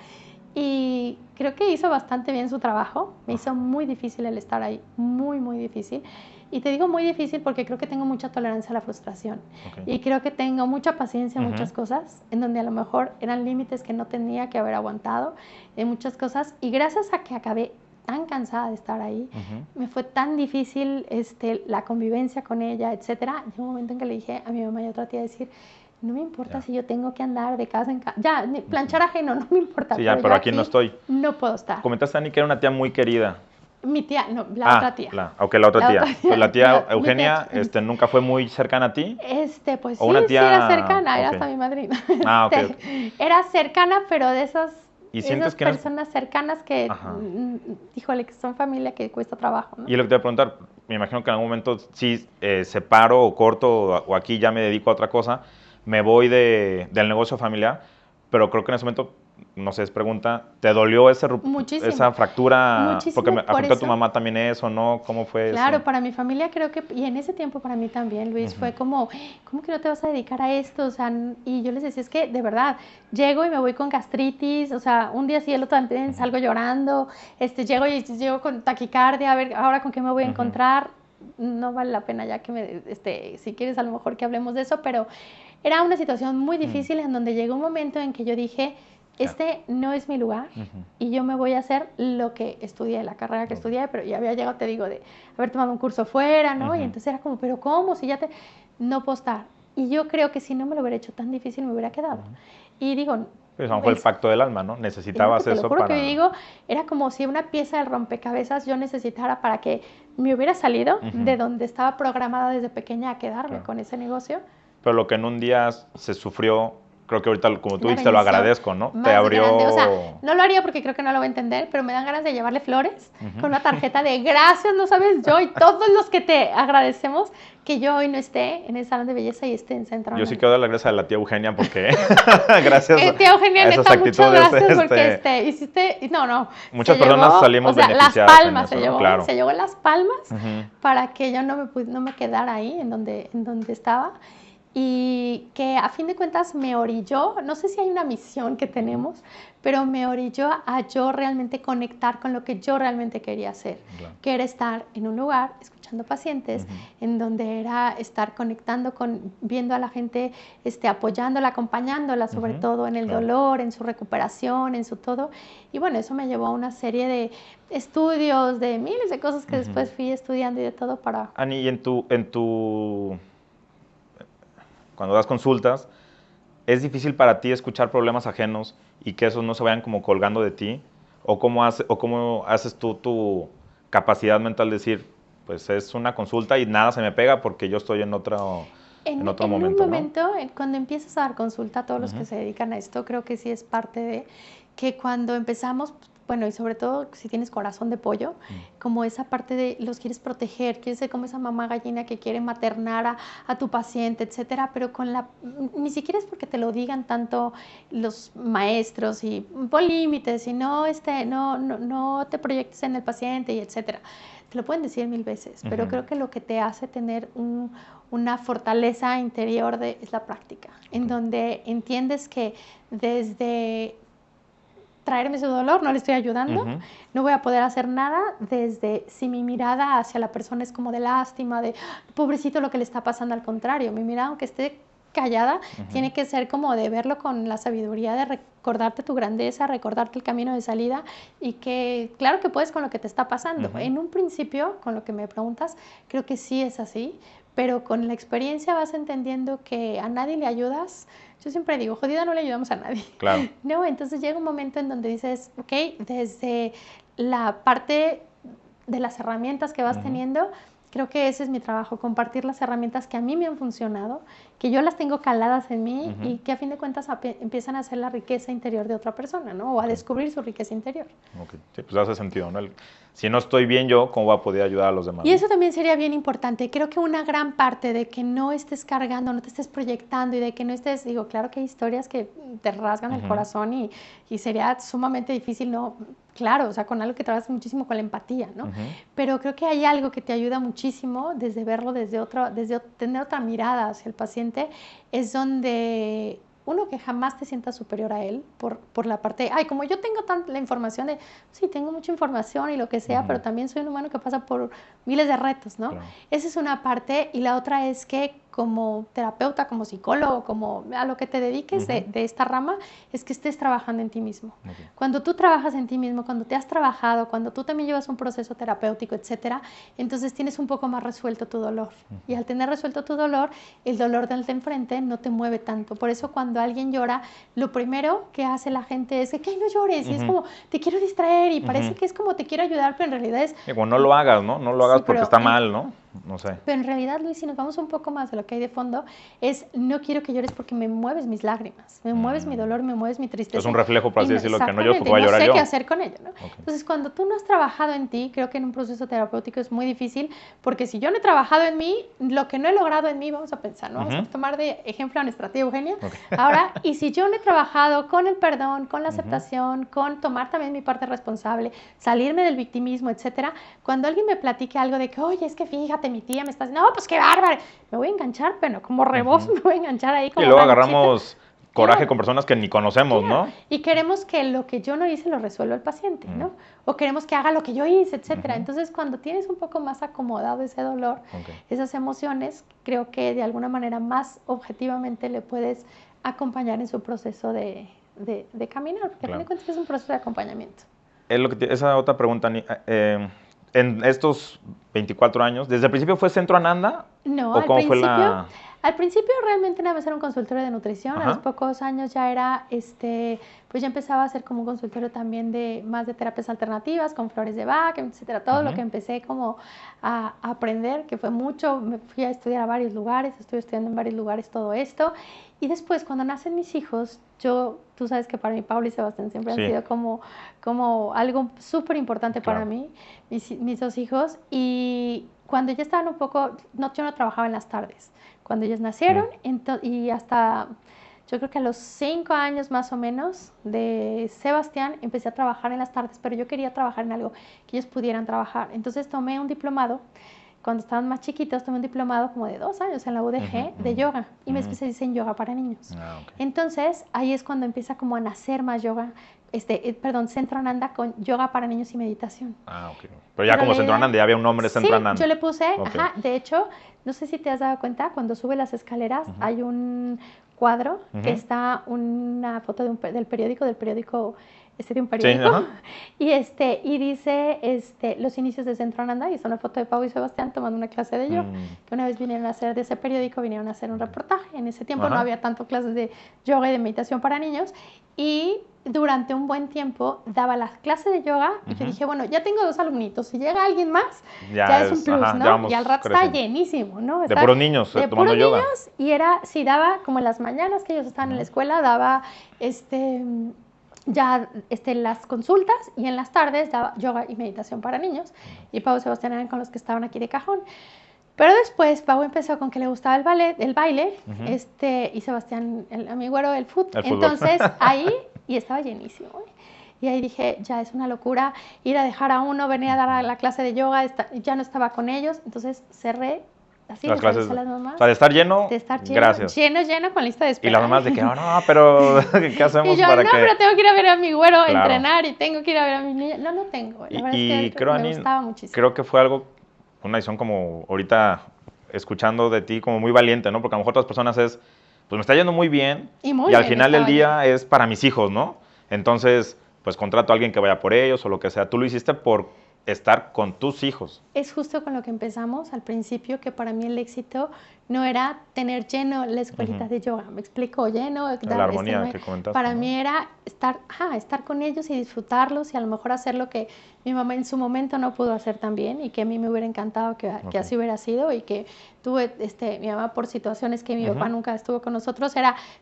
Y creo que hizo bastante bien su trabajo. Me hizo muy difícil el estar ahí, muy, muy difícil. Y te digo muy difícil porque creo que tengo mucha tolerancia a la frustración. Y creo que tengo mucha paciencia en muchas cosas, en donde a lo mejor eran límites que no tenía que haber aguantado, en muchas cosas. Y gracias a que acabé tan cansada de estar ahí, me fue tan difícil la convivencia con ella, etcétera. Llegó un momento en que le dije a mi mamá y a otra tía decir, no me importa si yo tengo que andar de casa en casa, ya, planchar ajeno, no me importa. Sí, ya, pero aquí no estoy. No puedo estar. Comentaste, Ani, que era una tía muy querida. Mi tía, no, la otra tía. La otra tía. Pues la tía Eugenia nunca fue muy cercana a ti. Pues ¿O una sí, tía... sí era cercana, era hasta mi madrina. Era cercana, pero de esas, ¿Y sientes que personas cercanas que, híjole, que son familia que cuesta trabajo, ¿no? Y lo que te voy a preguntar, me imagino que en algún momento sí separo o corto o aquí ya me dedico a otra cosa, me voy del negocio familiar, pero creo que en ese momento, no sé, es pregunta, ¿te dolió esa fractura? Muchísimo, porque me afectó a tu mamá también eso, ¿no? ¿Cómo fue eso? Claro, para mi familia creo que, y en ese tiempo para mí también, Luis, fue como, ¿cómo que no te vas a dedicar a esto? O sea, y yo les decía, es que de verdad, llego y me voy con gastritis, o sea, un día sí, el otro también salgo llorando, llego con taquicardia, a ver, ahora con qué me voy a encontrar. No vale la pena ya que si quieres a lo mejor que hablemos de eso, pero era una situación muy difícil en donde llegó un momento en que yo dije, no es mi lugar y yo me voy a hacer lo que estudié, la carrera que estudié, pero ya había llegado, te digo, de haber tomado un curso fuera, ¿no? Y entonces era como, pero ¿cómo? Si no puedo estar. Y yo creo que si no me lo hubiera hecho tan difícil, me hubiera quedado. Y digo... Pues fue el pacto del alma, ¿no? Necesitabas eso para... Te lo juro que digo, era como si una pieza del rompecabezas yo necesitara para que me hubiera salido de donde estaba programada desde pequeña a quedarme con ese negocio. Pero lo que en un día se sufrió, creo que ahorita, como tú dices, te lo agradezco, ¿no? Te abrió... Grande. O sea, no lo haría porque creo que no lo va a entender, pero me dan ganas de llevarle flores con una tarjeta de gracias, no sabes yo, y todos los que te agradecemos que yo hoy no esté en el salón de belleza y esté en Centro. Yo sí quiero dar las gracias a la tía Eugenia porque gracias tía Eugenia, a esas neta, actitudes. Muchas gracias porque hiciste... No. Muchas personas salimos beneficiadas. Las palmas en eso, se llevó las palmas para que yo no me quedara ahí en donde estaba. Y que a fin de cuentas me orilló, no sé si hay una misión que tenemos, pero me orilló a yo realmente conectar con lo que yo realmente quería hacer, que era estar en un lugar escuchando pacientes, en donde era estar conectando viendo a la gente, apoyándola, acompañándola, sobre todo en el dolor, en su recuperación, en su todo. Y bueno, eso me llevó a una serie de estudios, de miles de cosas que después fui estudiando y de todo para... Ani, y cuando das consultas, ¿es difícil para ti escuchar problemas ajenos y que esos no se vayan como colgando de ti? ¿O cómo haces tú tu capacidad mental de decir, pues es una consulta y nada se me pega porque yo estoy en otro momento? En un momento, cuando empiezas a dar consulta a todos los que se dedican a esto, creo que sí es parte de que cuando empezamos... Bueno, y sobre todo si tienes corazón de pollo, como esa parte de los quieres proteger, quieres ser como esa mamá gallina que quiere maternar a tu paciente, etcétera, pero ni siquiera es porque te lo digan tanto los maestros y pon límites y no te proyectes en el paciente y etcétera. Te lo pueden decir 1000 veces, pero creo que lo que te hace tener una fortaleza interior es la práctica, en donde entiendes que desde traerme su dolor, no le estoy ayudando, no voy a poder hacer nada desde si mi mirada hacia la persona es como de lástima, de pobrecito lo que le está pasando, al contrario, mi mirada aunque esté callada, tiene que ser como de verlo con la sabiduría de recordarte tu grandeza, recordarte el camino de salida y que claro que puedes con lo que te está pasando. En un principio, con lo que me preguntas, creo que sí es así, pero con la experiencia vas entendiendo que a nadie le ayudas. Yo siempre digo, jodida no le ayudamos a nadie. Claro. No, entonces llega un momento en donde dices, ok, desde la parte de las herramientas que vas teniendo, creo que ese es mi trabajo, compartir las herramientas que a mí me han funcionado, que yo las tengo caladas en mí y que a fin de cuentas empiezan a hacer la riqueza interior de otra persona, ¿no? O a descubrir su riqueza interior. Okay. Sí, pues hace sentido, ¿no? Si no estoy bien yo, ¿cómo voy a poder ayudar a los demás? Y eso también sería bien importante. Creo que una gran parte de que no estés cargando, no te estés proyectando y de que no estés, digo, claro que hay historias que te rasgan el corazón y sería sumamente difícil, ¿no? Claro, o sea, con algo que trabajas muchísimo con la empatía, ¿no? Pero creo que hay algo que te ayuda muchísimo desde verlo desde tener otra mirada hacia el paciente, es donde uno que jamás te sientas superior a él por la parte, ay, como yo tengo tanta la información de, sí, tengo mucha información y lo que sea, pero también soy un humano que pasa por miles de retos, ¿no? Claro. Esa es una parte, y la otra es que como terapeuta, como psicólogo, como a lo que te dediques de esta rama, es que estés trabajando en ti mismo. Cuando tú trabajas en ti mismo, cuando te has trabajado, cuando tú también llevas un proceso terapéutico, etcétera, entonces tienes un poco más resuelto tu dolor. Y al tener resuelto tu dolor, el dolor del de enfrente no te mueve tanto. Por eso cuando alguien llora, lo primero que hace la gente es que no llores, y es como, te quiero distraer, y parece que es como, te quiero ayudar, pero en realidad es... Y bueno, no lo hagas, ¿no? No lo hagas porque está mal, ¿no? No sé. Pero en realidad, Luis, si nos vamos un poco más de lo que hay de fondo, es no quiero que llores porque me mueves mis lágrimas, me mueves mi dolor, me mueves mi tristeza. Es un reflejo, por así decirlo, que no yo voy a llorar yo. No sé qué hacer con ello, ¿no? Entonces, cuando tú no has trabajado en ti, creo que en un proceso terapéutico es muy difícil, porque si yo no he trabajado en mí, lo que no he logrado en mí, vamos a pensar, ¿no? Vamos a tomar de ejemplo a nuestra tía Eugenia. Ahora, y si yo no he trabajado con el perdón, con la aceptación, con tomar también mi parte responsable, salirme del victimismo, etcétera, cuando alguien me platique algo de que, oye, es que fíjate, mi tía me está diciendo, no, pues qué bárbaro, me voy a enganchar, pero como rebozo me voy a enganchar ahí como y luego agarramos coraje con personas que ni conocemos, ¿no? Y queremos que lo que yo no hice lo resuelva el paciente, ¿no? O queremos que haga lo que yo hice, etcétera. Entonces, cuando tienes un poco más acomodado ese dolor, esas emociones, creo que de alguna manera más objetivamente le puedes acompañar en su proceso de caminar, porque a fin de cuentas es un proceso de acompañamiento. Es lo que esa otra pregunta, en estos 24 años, ¿desde el principio fue Centro Ananda? No, al principio realmente nada más era un consultorio de nutrición. A los pocos años ya era, pues ya empezaba a ser como un consultorio también más de terapias alternativas, con flores de Bach, etcétera. Todo lo que empecé como a aprender, que fue mucho. Me fui a estudiar a varios lugares, estuve estudiando en varios lugares todo esto. Y después, cuando nacen mis hijos, tú sabes que para mí Pablo y Sebastián siempre han sido como algo súper importante para mí, mis dos hijos. Y cuando ya estaban un poco, yo no trabajaba en las tardes. Cuando ellos nacieron, y hasta, yo creo que a los 5 años más o menos de Sebastián, empecé a trabajar en las tardes, pero yo quería trabajar en algo que ellos pudieran trabajar. Entonces tomé un diplomado. Cuando estaban más chiquitos, tomé un diplomado como de 2 años en la UDG de yoga y me especialicé en yoga para niños. Entonces, ahí es cuando empieza como a nacer más yoga, Centro Ananda con yoga para niños y meditación. Pero ya como Centro Ananda, ya había un nombre Centro Ananda. Sí, yo le puse, de hecho, no sé si te has dado cuenta, cuando sube las escaleras hay un cuadro que está una foto del periódico, de un periódico, y dice los inicios de Centro Ananda, y es una foto de Pau y Sebastián tomando una clase de yoga, que una vez vinieron a hacer de ese periódico, vinieron a hacer un reportaje. En ese tiempo no había tanto clases de yoga y de meditación para niños, y durante un buen tiempo daba las clases de yoga, y yo dije, bueno, ya tengo 2 alumnitos, si llega alguien más, ya es un plus, ¿no? Y al rato está llenísimo, ¿no? De puros niños, tomando yoga. Y daba como en las mañanas que ellos estaban en la escuela, daba las consultas, y en las tardes daba yoga y meditación para niños, y Pau y Sebastián eran con los que estaban aquí de cajón. Pero después Pau empezó con que le gustaba el baile, y Sebastián, el amiguero, el fútbol. Entonces ahí, y estaba llenísimo, y ahí dije, ya es una locura ir a dejar a uno, venir a dar la clase de yoga, ya no estaba con ellos, entonces cerré así las clases, a las mamás. O sea, de estar lleno, gracias. Lleno con lista de espera. Y las mamás de que, no, pero ¿qué hacemos y yo, para no, que...? pero tengo que ir a ver a mi güero a entrenar, y tengo que ir a ver a mis niñas. No tengo. La verdad es que me gustaba muchísimo. Creo que fue una decisión como ahorita escuchando de ti como muy valiente, ¿no? Porque a lo mejor otras personas pues me está yendo muy bien, y al final del día es para mis hijos, ¿no? Entonces, pues contrato a alguien que vaya por ellos o lo que sea. Tú lo hiciste por estar con tus hijos. Es justo con lo que empezamos al principio, que para mí el éxito no era tener lleno la escuelita de yoga, me explico, lleno, la armonía que comentaste, para ¿no? mí era estar con ellos y disfrutarlos y a lo mejor hacer lo que mi mamá en su momento no pudo hacer tan bien y que a mí me hubiera encantado que así hubiera sido y que tuve, mi mamá por situaciones que mi papá nunca estuvo con nosotros,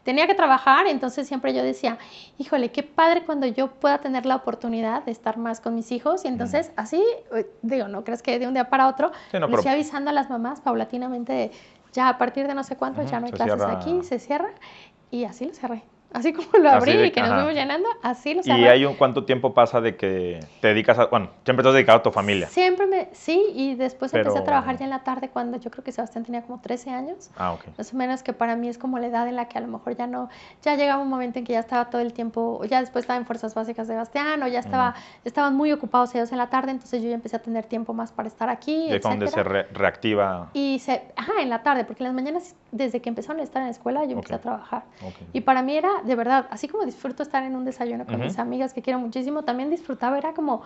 tenía que trabajar, entonces siempre yo decía, híjole, qué padre cuando yo pueda tener la oportunidad de estar más con mis hijos y entonces así, digo, no crees que de un día para otro, Sí, no, les fui avisando a las mamás paulatinamente de, ya a partir de no sé cuánto ya no hay clases aquí, se cierra y así lo cerré. Así como lo abrí y que nos fuimos llenando, así lo cerré. ¿Y hay cuánto tiempo pasa de que te dedicas a, bueno, siempre te has dedicado a tu familia? Sí, y después empecé a trabajar ya en la tarde cuando yo creo que Sebastián tenía como 13 años. Más o menos, que para mí es como la edad en la que a lo mejor ya llegaba un momento en que ya estaba todo el tiempo, ya después estaba en Fuerzas Básicas de Sebastián, o ya estaban muy ocupados ellos en la tarde, entonces yo ya empecé a tener tiempo más para estar aquí, y es donde se reactiva. Y en la tarde, porque en las mañanas, desde que empezaron a estar en la escuela, yo empecé a trabajar. Y para mí era, de verdad, así como disfruto estar en un desayuno con mis amigas que quiero muchísimo, también disfrutaba, era como,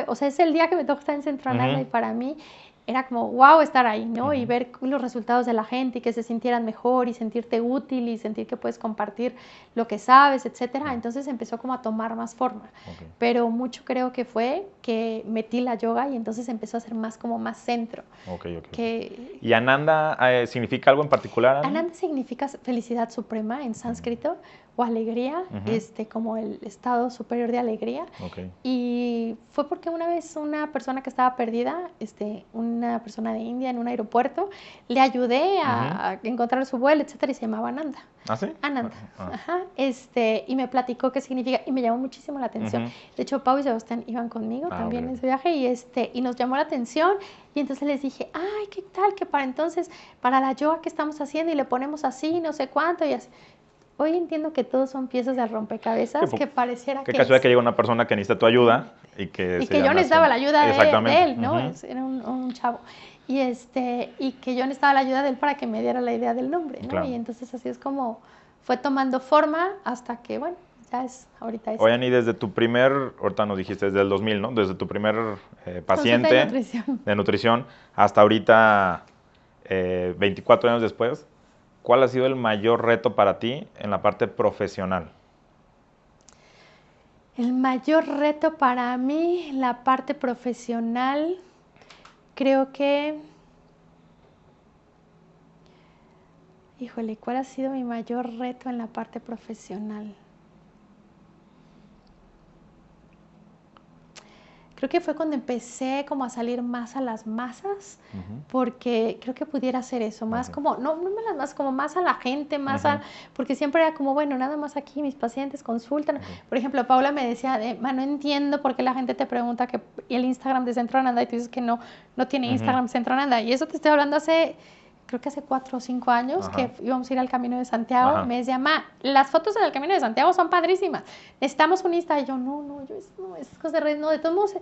o sea, es el día que me toca estar en Centro Ananda y para mí era como, wow, estar ahí, ¿no? Y ver los resultados de la gente y que se sintieran mejor y sentirte útil y sentir que puedes compartir lo que sabes, etcétera. Entonces empezó como a tomar más forma. Pero mucho creo que fue que metí la yoga y entonces empezó a ser más como más centro. ¿Y Ananda significa algo en particular, Ani? Ananda significa felicidad suprema en sánscrito o alegría, como el estado superior de alegría. Y fue porque una vez una persona que estaba perdida, una persona de India en un aeropuerto, le ayudé a encontrar su vuelo, etcétera, y se llamaba Ananda. ¿Ah, sí? Ananda. Y me platicó qué significa y me llamó muchísimo la atención. De hecho, Pau y Sebastián iban conmigo también en ese viaje y nos llamó la atención y entonces les dije, ay, ¿qué tal? Que para la yoga que estamos haciendo y le ponemos así, no sé cuánto y así. Hoy entiendo que todos son piezas de rompecabezas que pareciera que... Qué casualidad que llega una persona que necesita tu ayuda y que yo necesitaba la ayuda de él, ¿no? Era un chavo. Y que yo necesitaba la ayuda de él para que me diera la idea del nombre, ¿no? Claro. Y entonces así es como fue tomando forma hasta que, bueno, ya es ahorita. Oye, Ani, desde tu ahorita nos dijiste, desde el 2000, ¿no? Desde tu primer paciente de nutrición hasta ahorita, 24 años después, ¿cuál ha sido el mayor reto para ti en la parte profesional? El mayor reto para mí en la parte profesional, creo que... Híjole, ¿cuál ha sido mi mayor reto en la parte profesional? Creo que fue cuando empecé como a salir más a las masas, porque creo que pudiera hacer eso, más como, no las masas, como más a la gente, más porque siempre era como, bueno, nada más aquí mis pacientes consultan. Por ejemplo, Paula me decía, no entiendo por qué la gente te pregunta que el Instagram de Centro Ananda y tú dices que no tiene Instagram Centro Ananda. Y eso te estoy hablando creo que hace 4 o 5 años que íbamos a ir al Camino de Santiago. Me decía, las fotos del Camino de Santiago son padrísimas, necesitamos un Insta. Y yo, esas cosas de redes, no, de todos modos.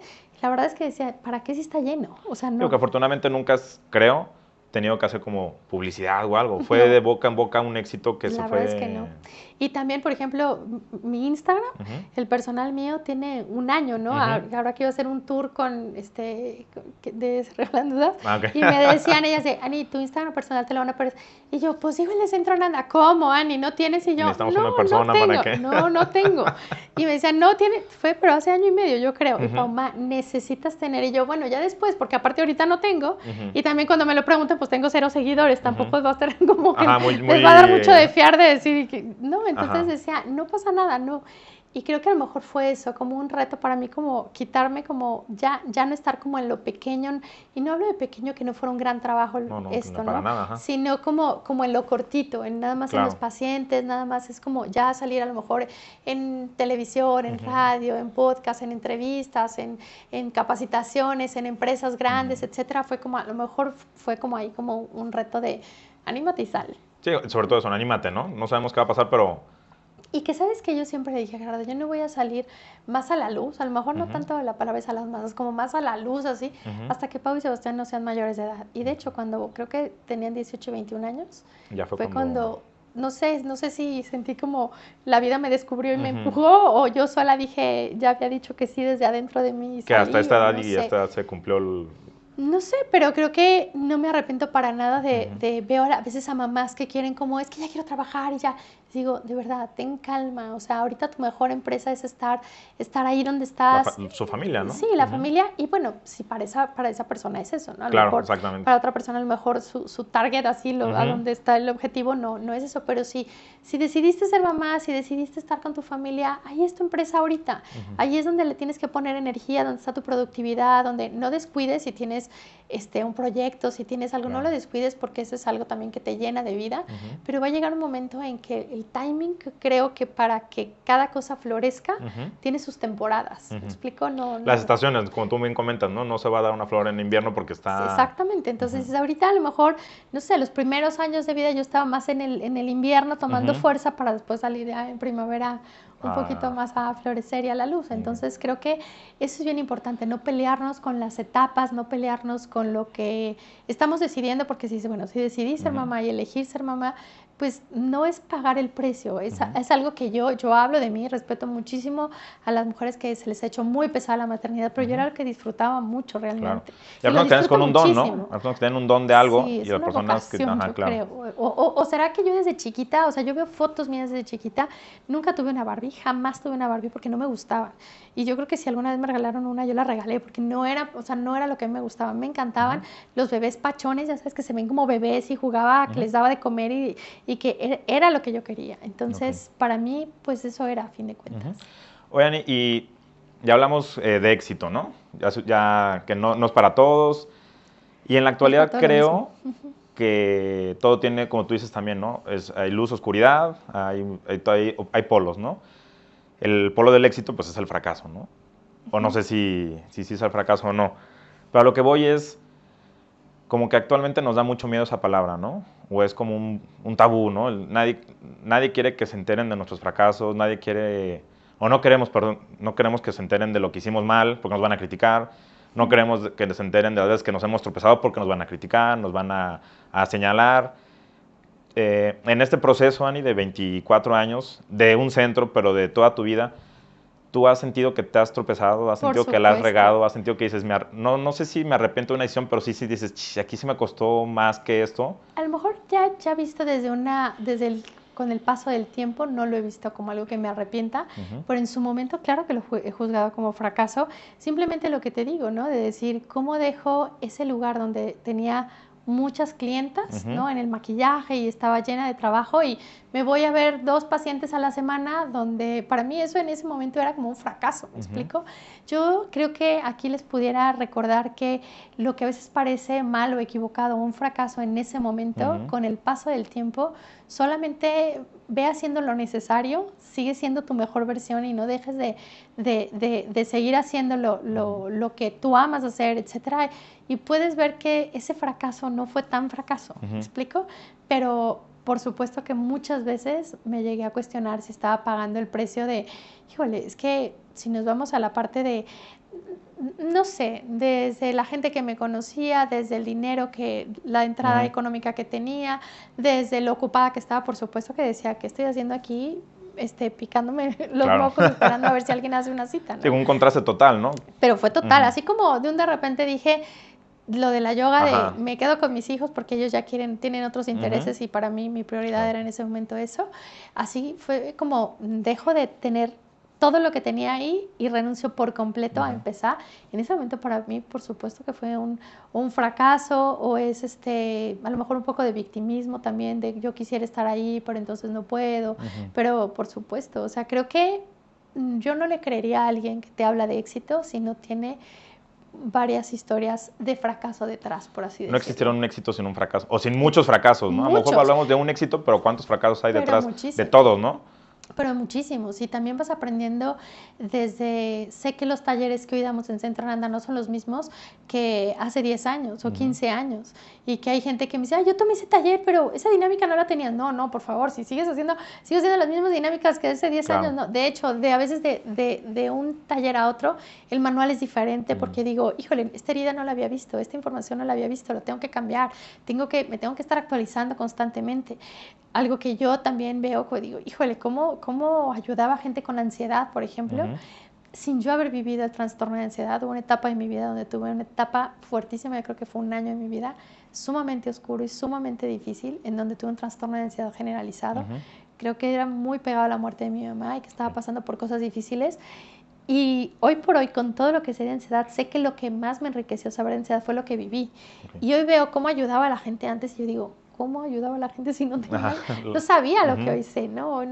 La verdad es que decía, ¿para qué si está lleno? O sea, no. Digo que afortunadamente nunca, creo, tenido que hacer como publicidad o algo. Fue de boca en boca un éxito que se fue... La verdad es que no. Y también, por ejemplo, mi Instagram, el personal mío tiene 1 año, ¿no? Ahora quiero hacer un tour con de Revelando Dudas. Y me decían ellas Ani, tu Instagram personal te lo van a perder. Y yo, pues digo, el Centro Ananda. ¿Cómo, Ani? ¿No tienes? Y yo, necesitamos una persona para qué. No tengo. Y me decían, no tiene, pero hace 1 año y medio, yo creo. Y Pauma, necesitas tener. Y yo, bueno, ya después, porque aparte ahorita no tengo. Y también cuando me lo preguntan, pues tengo 0 seguidores. Tampoco va a estar como que les va a dar mucho de fiar de decir que no. Entonces decía, no pasa nada, no. Y creo que a lo mejor fue eso, como un reto para mí, como quitarme, como ya no estar como en lo pequeño. Y no hablo de pequeño que no fuera un gran trabajo ¿no? Nada, sino como en lo cortito, en nada más en los pacientes, nada más es como ya salir a lo mejor en televisión, en radio, en podcast, en entrevistas, en capacitaciones, en empresas grandes, etcétera. Fue como, a lo mejor fue como ahí como un reto de anímate y sal. Sí, sobre todo eso, anímate, ¿no? No sabemos qué va a pasar, pero... Y que sabes que yo siempre le dije a Gerardo, yo no voy a salir más a la luz, a lo mejor no tanto de la palabra es a las masas, como más a la luz, así, hasta que Pau y Sebastián no sean mayores de edad. Y de hecho, cuando creo que tenían 18 y 21 años, ya fue cuando no sé si sentí como la vida me descubrió y me empujó, o yo sola dije, ya había dicho que sí desde adentro de mí. Que hasta esta edad y esta edad se cumplió el... No sé, pero creo que no me arrepiento para nada de veo a veces a mamás que quieren como, es que ya quiero trabajar y ya. Digo, de verdad, ten calma. O sea, ahorita tu mejor empresa es estar ahí donde estás. Su familia, ¿no? Sí, la familia. Y bueno, si para esa persona es eso, ¿no? A lo Claro, mejor exactamente. para otra persona a lo mejor su target, así, a donde está el objetivo, no es eso. Pero si decidiste ser mamá, si decidiste estar con tu familia, ahí es tu empresa ahorita. Ahí es donde le tienes que poner energía, donde está tu productividad, donde no descuides si tienes un proyecto, si tienes algo, no lo descuides porque eso es algo también que te llena de vida, pero va a llegar un momento en que el timing, creo que para que cada cosa florezca, tiene sus temporadas. ¿Me explico? Las estaciones, como tú bien comentas, ¿no? No se va a dar una flor en invierno porque está... Exactamente, entonces ahorita a lo mejor, no sé, los primeros años de vida yo estaba más en el invierno tomando fuerza para después salir ya en primavera un poquito más a florecer y a la luz. Entonces creo que eso es bien importante, no pelearnos con las etapas, no pelearnos con lo que estamos decidiendo, porque si decidí ser mamá y elegir ser mamá, pues no es pagar el precio, es algo que yo hablo de mí, respeto muchísimo a las mujeres que se les ha hecho muy pesada la maternidad, pero yo era lo que disfrutaba mucho realmente. Claro. Y hay personas que tienes con un don, ¿no? Hay personas que tienen un don de algo Sí, y es las una personas vocación, que... yo creo. O será que yo desde chiquita, o sea, yo veo fotos mías desde chiquita, nunca tuve una Barbie, jamás tuve una Barbie porque no me gustaba. Y yo creo que si alguna vez me regalaron una, yo la regalé porque no era lo que me gustaba. Me encantaban los bebés pachones, ya sabes, que se ven como bebés y jugaba, que les daba de comer y que era lo que yo quería. Entonces, para mí, pues eso era, a fin de cuentas. Oigan, y ya hablamos de éxito, ¿no? Ya que no es para todos. Y en la actualidad creo que todo tiene, como tú dices también, ¿no? Hay luz, oscuridad, hay polos, ¿no? El polo del éxito, pues es el fracaso, ¿no? O no sé si es el fracaso o no. Pero a lo que voy es, como que actualmente nos da mucho miedo esa palabra, ¿no? O es como un tabú, ¿no? Nadie quiere que se enteren de nuestros fracasos, nadie quiere, o no queremos, perdón, no queremos que se enteren de lo que hicimos mal porque nos van a criticar, no queremos que se enteren de las veces que nos hemos tropezado porque nos van a criticar, nos van a señalar. En este proceso, Ani, de 24 años, de un centro, pero de toda tu vida, ¿tú has sentido que te has tropezado? ¿Has sentido que la has regado? ¿Has sentido que dices, no sé si me arrepiento de una decisión, pero sí dices, aquí sí me costó más que esto? A lo mejor ya visto con el paso del tiempo, no lo he visto como algo que me arrepienta, pero en su momento, claro que lo he juzgado como fracaso. Simplemente lo que te digo, ¿no? De decir, ¿cómo dejo ese lugar donde tenía muchas clientas, ¿no? En el maquillaje y estaba llena de trabajo y me voy a ver 2 pacientes a la semana, donde para mí eso en ese momento era como un fracaso, ¿me explico? Yo creo que aquí les pudiera recordar que lo que a veces parece mal o equivocado, un fracaso en ese momento, con el paso del tiempo, solamente ve haciendo lo necesario, sigue siendo tu mejor versión y no dejes de seguir haciendo lo que tú amas hacer, etcétera. Y puedes ver que ese fracaso no fue tan fracaso, ¿me explico? Pero por supuesto que muchas veces me llegué a cuestionar si estaba pagando el precio de, híjole, es que si nos vamos a la parte de, no sé, desde la gente que me conocía, desde el dinero la entrada económica que tenía, desde lo ocupada que estaba, por supuesto que decía, ¿qué estoy haciendo aquí? Picándome los mocos esperando a ver si alguien hace una cita, ¿no? Sí, un contraste total, ¿no? Pero fue total, así como de repente dije, lo de la yoga, me quedo con mis hijos porque ellos ya tienen otros intereses y para mí mi prioridad era en ese momento eso. Así fue como dejo de tener todo lo que tenía ahí y renuncio por completo a empezar. En ese momento para mí, por supuesto que fue un fracaso o es a lo mejor un poco de victimismo también, de yo quisiera estar ahí, pero entonces no puedo. Pero por supuesto, o sea, creo que yo no le creería a alguien que te habla de éxito si no tiene varias historias de fracaso detrás, por así decirlo. No existiera un éxito sin un fracaso, o sin muchos fracasos, ¿no? A lo mejor hablamos de un éxito, pero ¿cuántos fracasos hay detrás de todos, no? Pero muchísimos, y también vas aprendiendo sé que los talleres que hoy damos en Centro Ananda no son los mismos que hace 10 años o 15 años, y que hay gente que me dice, yo tomé ese taller, pero esa dinámica no la tenía. No, por favor, si sigo haciendo las mismas dinámicas que hace 10 años, no. De hecho, a veces de un taller a otro, el manual es diferente, porque digo, híjole, esta herida no la había visto, esta información no la había visto, lo tengo que cambiar, me tengo que estar actualizando constantemente. Algo que yo también veo, digo, híjole, ¿cómo ayudaba a gente con ansiedad, por ejemplo? sin yo haber vivido el trastorno de ansiedad, hubo una etapa de mi vida donde tuve una etapa fuertísima, yo creo que fue un año de mi vida, sumamente oscuro y sumamente difícil, en donde tuve un trastorno de ansiedad generalizado. Creo que era muy pegado a la muerte de mi mamá y que estaba pasando por cosas difíciles. Y hoy por hoy, con todo lo que sé de ansiedad, sé que lo que más me enriqueció saber de ansiedad fue lo que viví. Y hoy veo cómo ayudaba a la gente antes y yo digo, ¿cómo ayudaba a la gente si no tenía, no sabía lo que hoy sé, ¿no?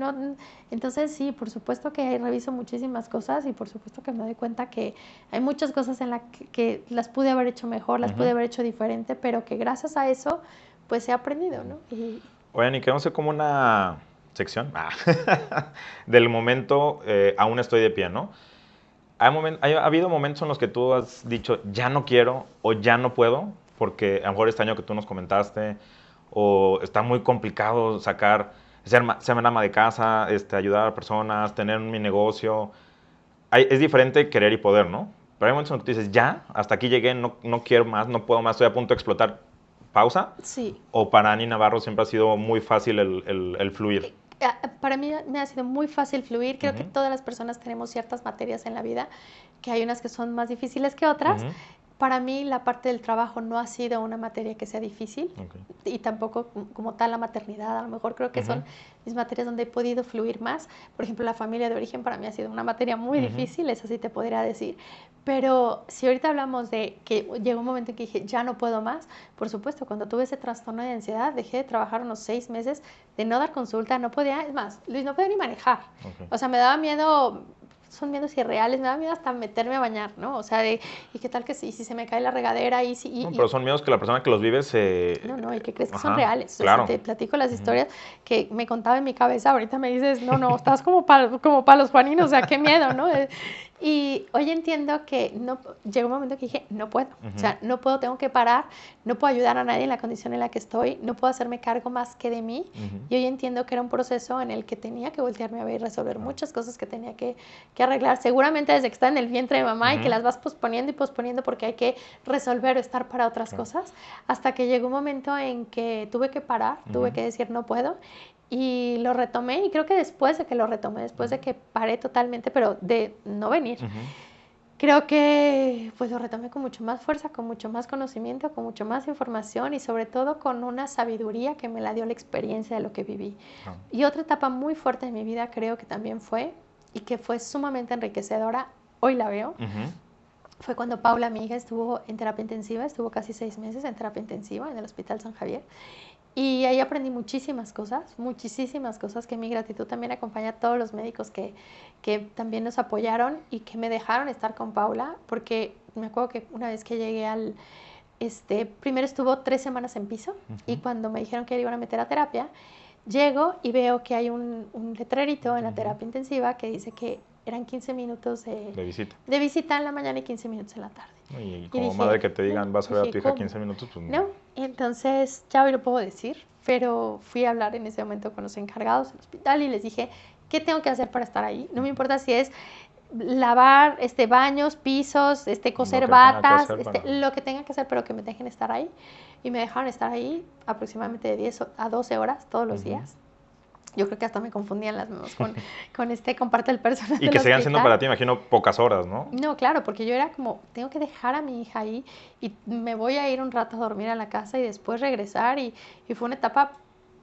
Entonces sí, por supuesto que reviso muchísimas cosas y por supuesto que me doy cuenta que hay muchas cosas en las que las pude haber hecho mejor, las pude haber hecho diferente, pero que gracias a eso pues he aprendido, ¿no? Oigan, y queremos hacer como una sección del momento aún estoy de pie, ¿no? Ha habido momentos en los que tú has dicho, ya no quiero o ya no puedo, porque a lo mejor este año que tú nos comentaste, o está muy complicado ser ama de casa, ayudar a personas, tener mi negocio. Es diferente querer y poder, ¿no? Pero hay momentos en los que tú dices, ya, hasta aquí llegué, no quiero más, no puedo más, estoy a punto de explotar. ¿Pausa? Sí. ¿O para Ani Navarro siempre ha sido muy fácil el fluir? Para mí me ha sido muy fácil fluir. Creo que todas las personas tenemos ciertas materias en la vida, que hay unas que son más difíciles que otras. Para mí la parte del trabajo no ha sido una materia que sea difícil y tampoco como tal la maternidad. A lo mejor creo que son mis materias donde he podido fluir más. Por ejemplo, la familia de origen para mí ha sido una materia muy difícil, eso sí te podría decir. Pero si ahorita hablamos de que llegó un momento en que dije, ya no puedo más, por supuesto, cuando tuve ese trastorno de ansiedad, dejé de trabajar unos 6 meses, de no dar consulta, no podía, es más, Luis, no podía ni manejar. O sea, me daba miedo, son miedos irreales, me da miedo hasta meterme a bañar, ¿no? O sea, ¿y qué tal que si se me cae la regadera? Pero son miedos que la persona que los vive se... No, y que crees que son reales. Claro. O sea, te platico las historias que me contaba en mi cabeza, ahorita me dices, no, estás como para los Juaninos, o sea, qué miedo, ¿no? Y hoy entiendo que llegó un momento que dije, no puedo, o sea, no puedo, tengo que parar, no puedo ayudar a nadie en la condición en la que estoy, no puedo hacerme cargo más que de mí. Y hoy entiendo que era un proceso en el que tenía que voltearme a ver y resolver muchas cosas que tenía que arreglar, seguramente desde que está en el vientre de mamá y que las vas posponiendo y posponiendo porque hay que resolver o estar para otras cosas, hasta que llegó un momento en que tuve que parar, tuve que decir no puedo. Y lo retomé y creo que después de que lo retomé, después de que paré totalmente, pero de no venir, creo que pues lo retomé con mucho más fuerza, con mucho más conocimiento, con mucho más información y sobre todo con una sabiduría que me la dio la experiencia de lo que viví. Y otra etapa muy fuerte de mi vida creo que también fue, y que fue sumamente enriquecedora, hoy la veo, fue cuando Paula, mi hija, estuvo en terapia intensiva, estuvo casi 6 meses en terapia intensiva en el Hospital San Javier. Y ahí aprendí muchísimas cosas que mi gratitud también acompaña a todos los médicos que también nos apoyaron y que me dejaron estar con Paula, porque me acuerdo que una vez que llegué primero estuvo 3 semanas en piso y cuando me dijeron que le iban a meter a terapia, llego y veo que hay un letrerito en la terapia intensiva que dice que eran 15 minutos de visita en la mañana y 15 minutos en la tarde. Y como dije, madre que te digan, vas a ver a tu hija 15 minutos, pues no. Entonces, ya hoy lo puedo decir, pero fui a hablar en ese momento con los encargados del hospital y les dije, ¿qué tengo que hacer para estar ahí? No me importa si es lavar baños, pisos, coser batas, lo que tenga que hacer, pero que me dejen estar ahí. Y me dejaron estar ahí aproximadamente de 10 a 12 horas todos los días. Yo creo que hasta me confundían las manos con comparte el personal. Y que sigan siendo para ti, imagino, pocas horas, ¿no? No, claro, porque yo era como, tengo que dejar a mi hija ahí y me voy a ir un rato a dormir a la casa y después regresar. Y fue una etapa,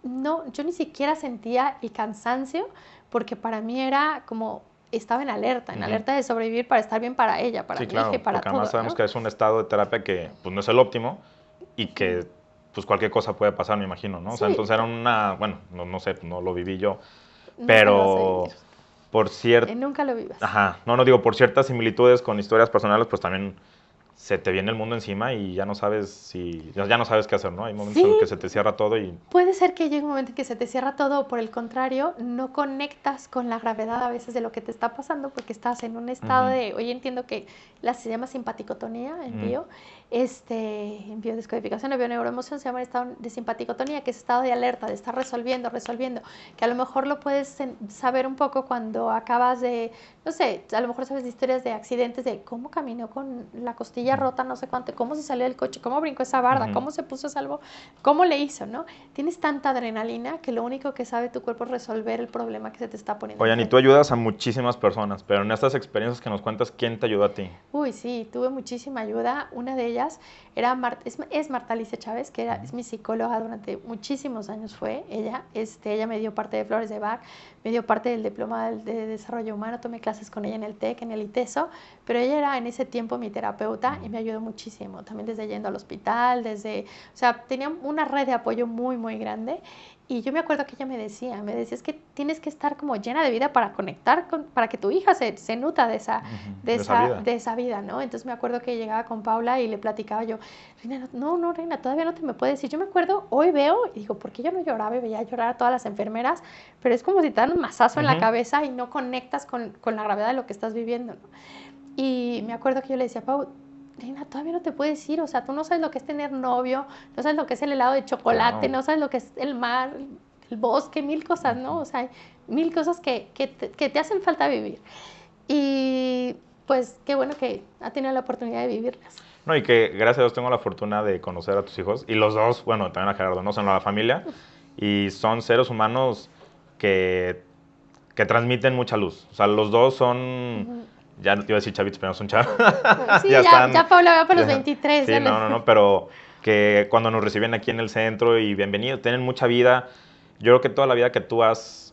yo ni siquiera sentía el cansancio, porque para mí era como, estaba en alerta de sobrevivir para estar bien para ella, para mi hija y para todo. Porque además sabemos que es un estado de terapia que pues, no es el óptimo y que pues cualquier cosa puede pasar, me imagino, ¿no? Sí. O sea, entonces era bueno, no sé, no lo viví yo, pero por nunca lo vivas. Ajá, digo, por ciertas similitudes con historias personales, pues también se te viene el mundo encima y ya no sabes qué hacer, ¿no? Hay momentos en los que se te cierra todo y... Puede ser que llegue un momento en que se te cierra todo, o por el contrario, no conectas con la gravedad a veces de lo que te está pasando porque estás en un estado de... Hoy entiendo que se llama simpaticotonía en en biodescodificación, en bioneuroemoción se llama el estado de simpaticotonía, que es estado de alerta, de estar resolviendo, que a lo mejor lo puedes saber un poco cuando acabas de, no sé, a lo mejor sabes de historias de accidentes, de cómo caminó con la costilla rodilla rota, no sé cuánto, cómo se salió del coche, cómo brincó esa barda, cómo se puso a salvo, cómo le hizo, ¿no? Tienes tanta adrenalina que lo único que sabe tu cuerpo es resolver el problema que se te está poniendo. Oye, y tú ayudas a muchísimas personas, pero en estas experiencias que nos cuentas, ¿quién te ayudó a ti? Uy, sí, tuve muchísima ayuda. Una de ellas era es Marta Alicia Chávez, que es mi psicóloga durante muchísimos años fue ella. Ella me dio parte de Flores de Bach, me dio parte del diploma de desarrollo humano, tomé clases con ella en el TEC, en el ITESO, pero ella era en ese tiempo mi terapeuta y me ayudó muchísimo, también desde yendo al hospital, o sea, tenía una red de apoyo muy, muy grande. Y yo me acuerdo que ella me decía, es que tienes que estar como llena de vida para conectar, para que tu hija se nutra de esa vida, ¿no? Entonces me acuerdo que llegaba con Paula y le platicaba yo, Reina, no, Reina, todavía no te me puedes decir. Yo me acuerdo, hoy veo y digo, ¿por qué yo no lloraba? Y veía llorar a todas las enfermeras, pero es como si te dan un mazazo en la cabeza y no conectas con la gravedad de lo que estás viviendo, ¿no? Y me acuerdo que yo le decía, Pau, Reina, todavía no te puedes ir, o sea, tú no sabes lo que es tener novio, no sabes lo que es el helado de chocolate, no sabes lo que es el mar, el bosque, mil cosas, ¿no? O sea, mil cosas que te hacen falta vivir. Y pues qué bueno que ha tenido la oportunidad de vivirlas. No, y que gracias a Dios tengo la fortuna de conocer a tus hijos, y los dos, bueno, también a Gerardo, no son la familia, y son seres humanos que transmiten mucha luz. O sea, los dos son... Ya te iba a decir chavitos, pero no son chavos. Sí, ya Paula va para los 23. Sí, no, pero que cuando nos reciben aquí en el centro y bienvenidos, tienen mucha vida. Yo creo que toda la vida que tú has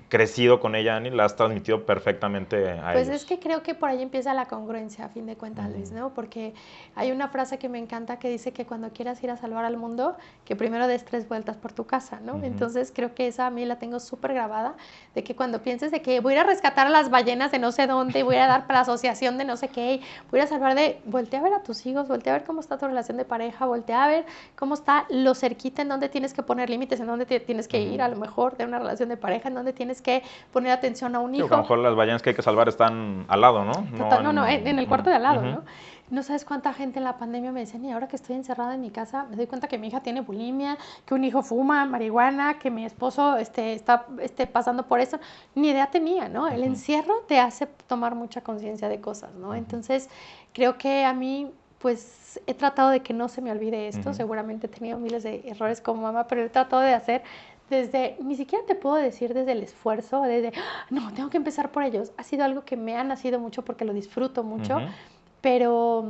crecido con ella, Ani, la has transmitido perfectamente a ellos. Pues es que creo que por ahí empieza la congruencia, a fin de cuentas, Luis, ¿no? Porque hay una frase que me encanta que dice que cuando quieras ir a salvar al mundo, que primero des 3 vueltas por tu casa, ¿no? Entonces creo que esa a mí la tengo súper grabada, de que cuando pienses de que voy a ir a rescatar a las ballenas de no sé dónde, voy a dar para la asociación de no sé qué, voy a ir a salvar voltea a ver a tus hijos, voltea a ver cómo está tu relación de pareja, voltea a ver cómo está lo cerquita, en dónde tienes que poner límites, en dónde tienes que ir, a lo mejor, de una relación de pareja, en dónde tienes que poner atención a un hijo. Sí, a lo mejor las ballenas que hay que salvar están al lado, ¿no? Total, en el cuarto de al lado, ¿no? No sabes cuánta gente en la pandemia me decía, y ahora que estoy encerrada en mi casa, me doy cuenta que mi hija tiene bulimia, que un hijo fuma marihuana, que mi esposo está pasando por eso. Ni idea tenía, ¿no? El encierro te hace tomar mucha conciencia de cosas, ¿no? Entonces, creo que a mí, pues, he tratado de que no se me olvide esto. Seguramente he tenido miles de errores como mamá, pero he tratado de hacer ni siquiera te puedo decir desde el esfuerzo, no, tengo que empezar por ellos. Ha sido algo que me ha nacido mucho porque lo disfruto mucho, pero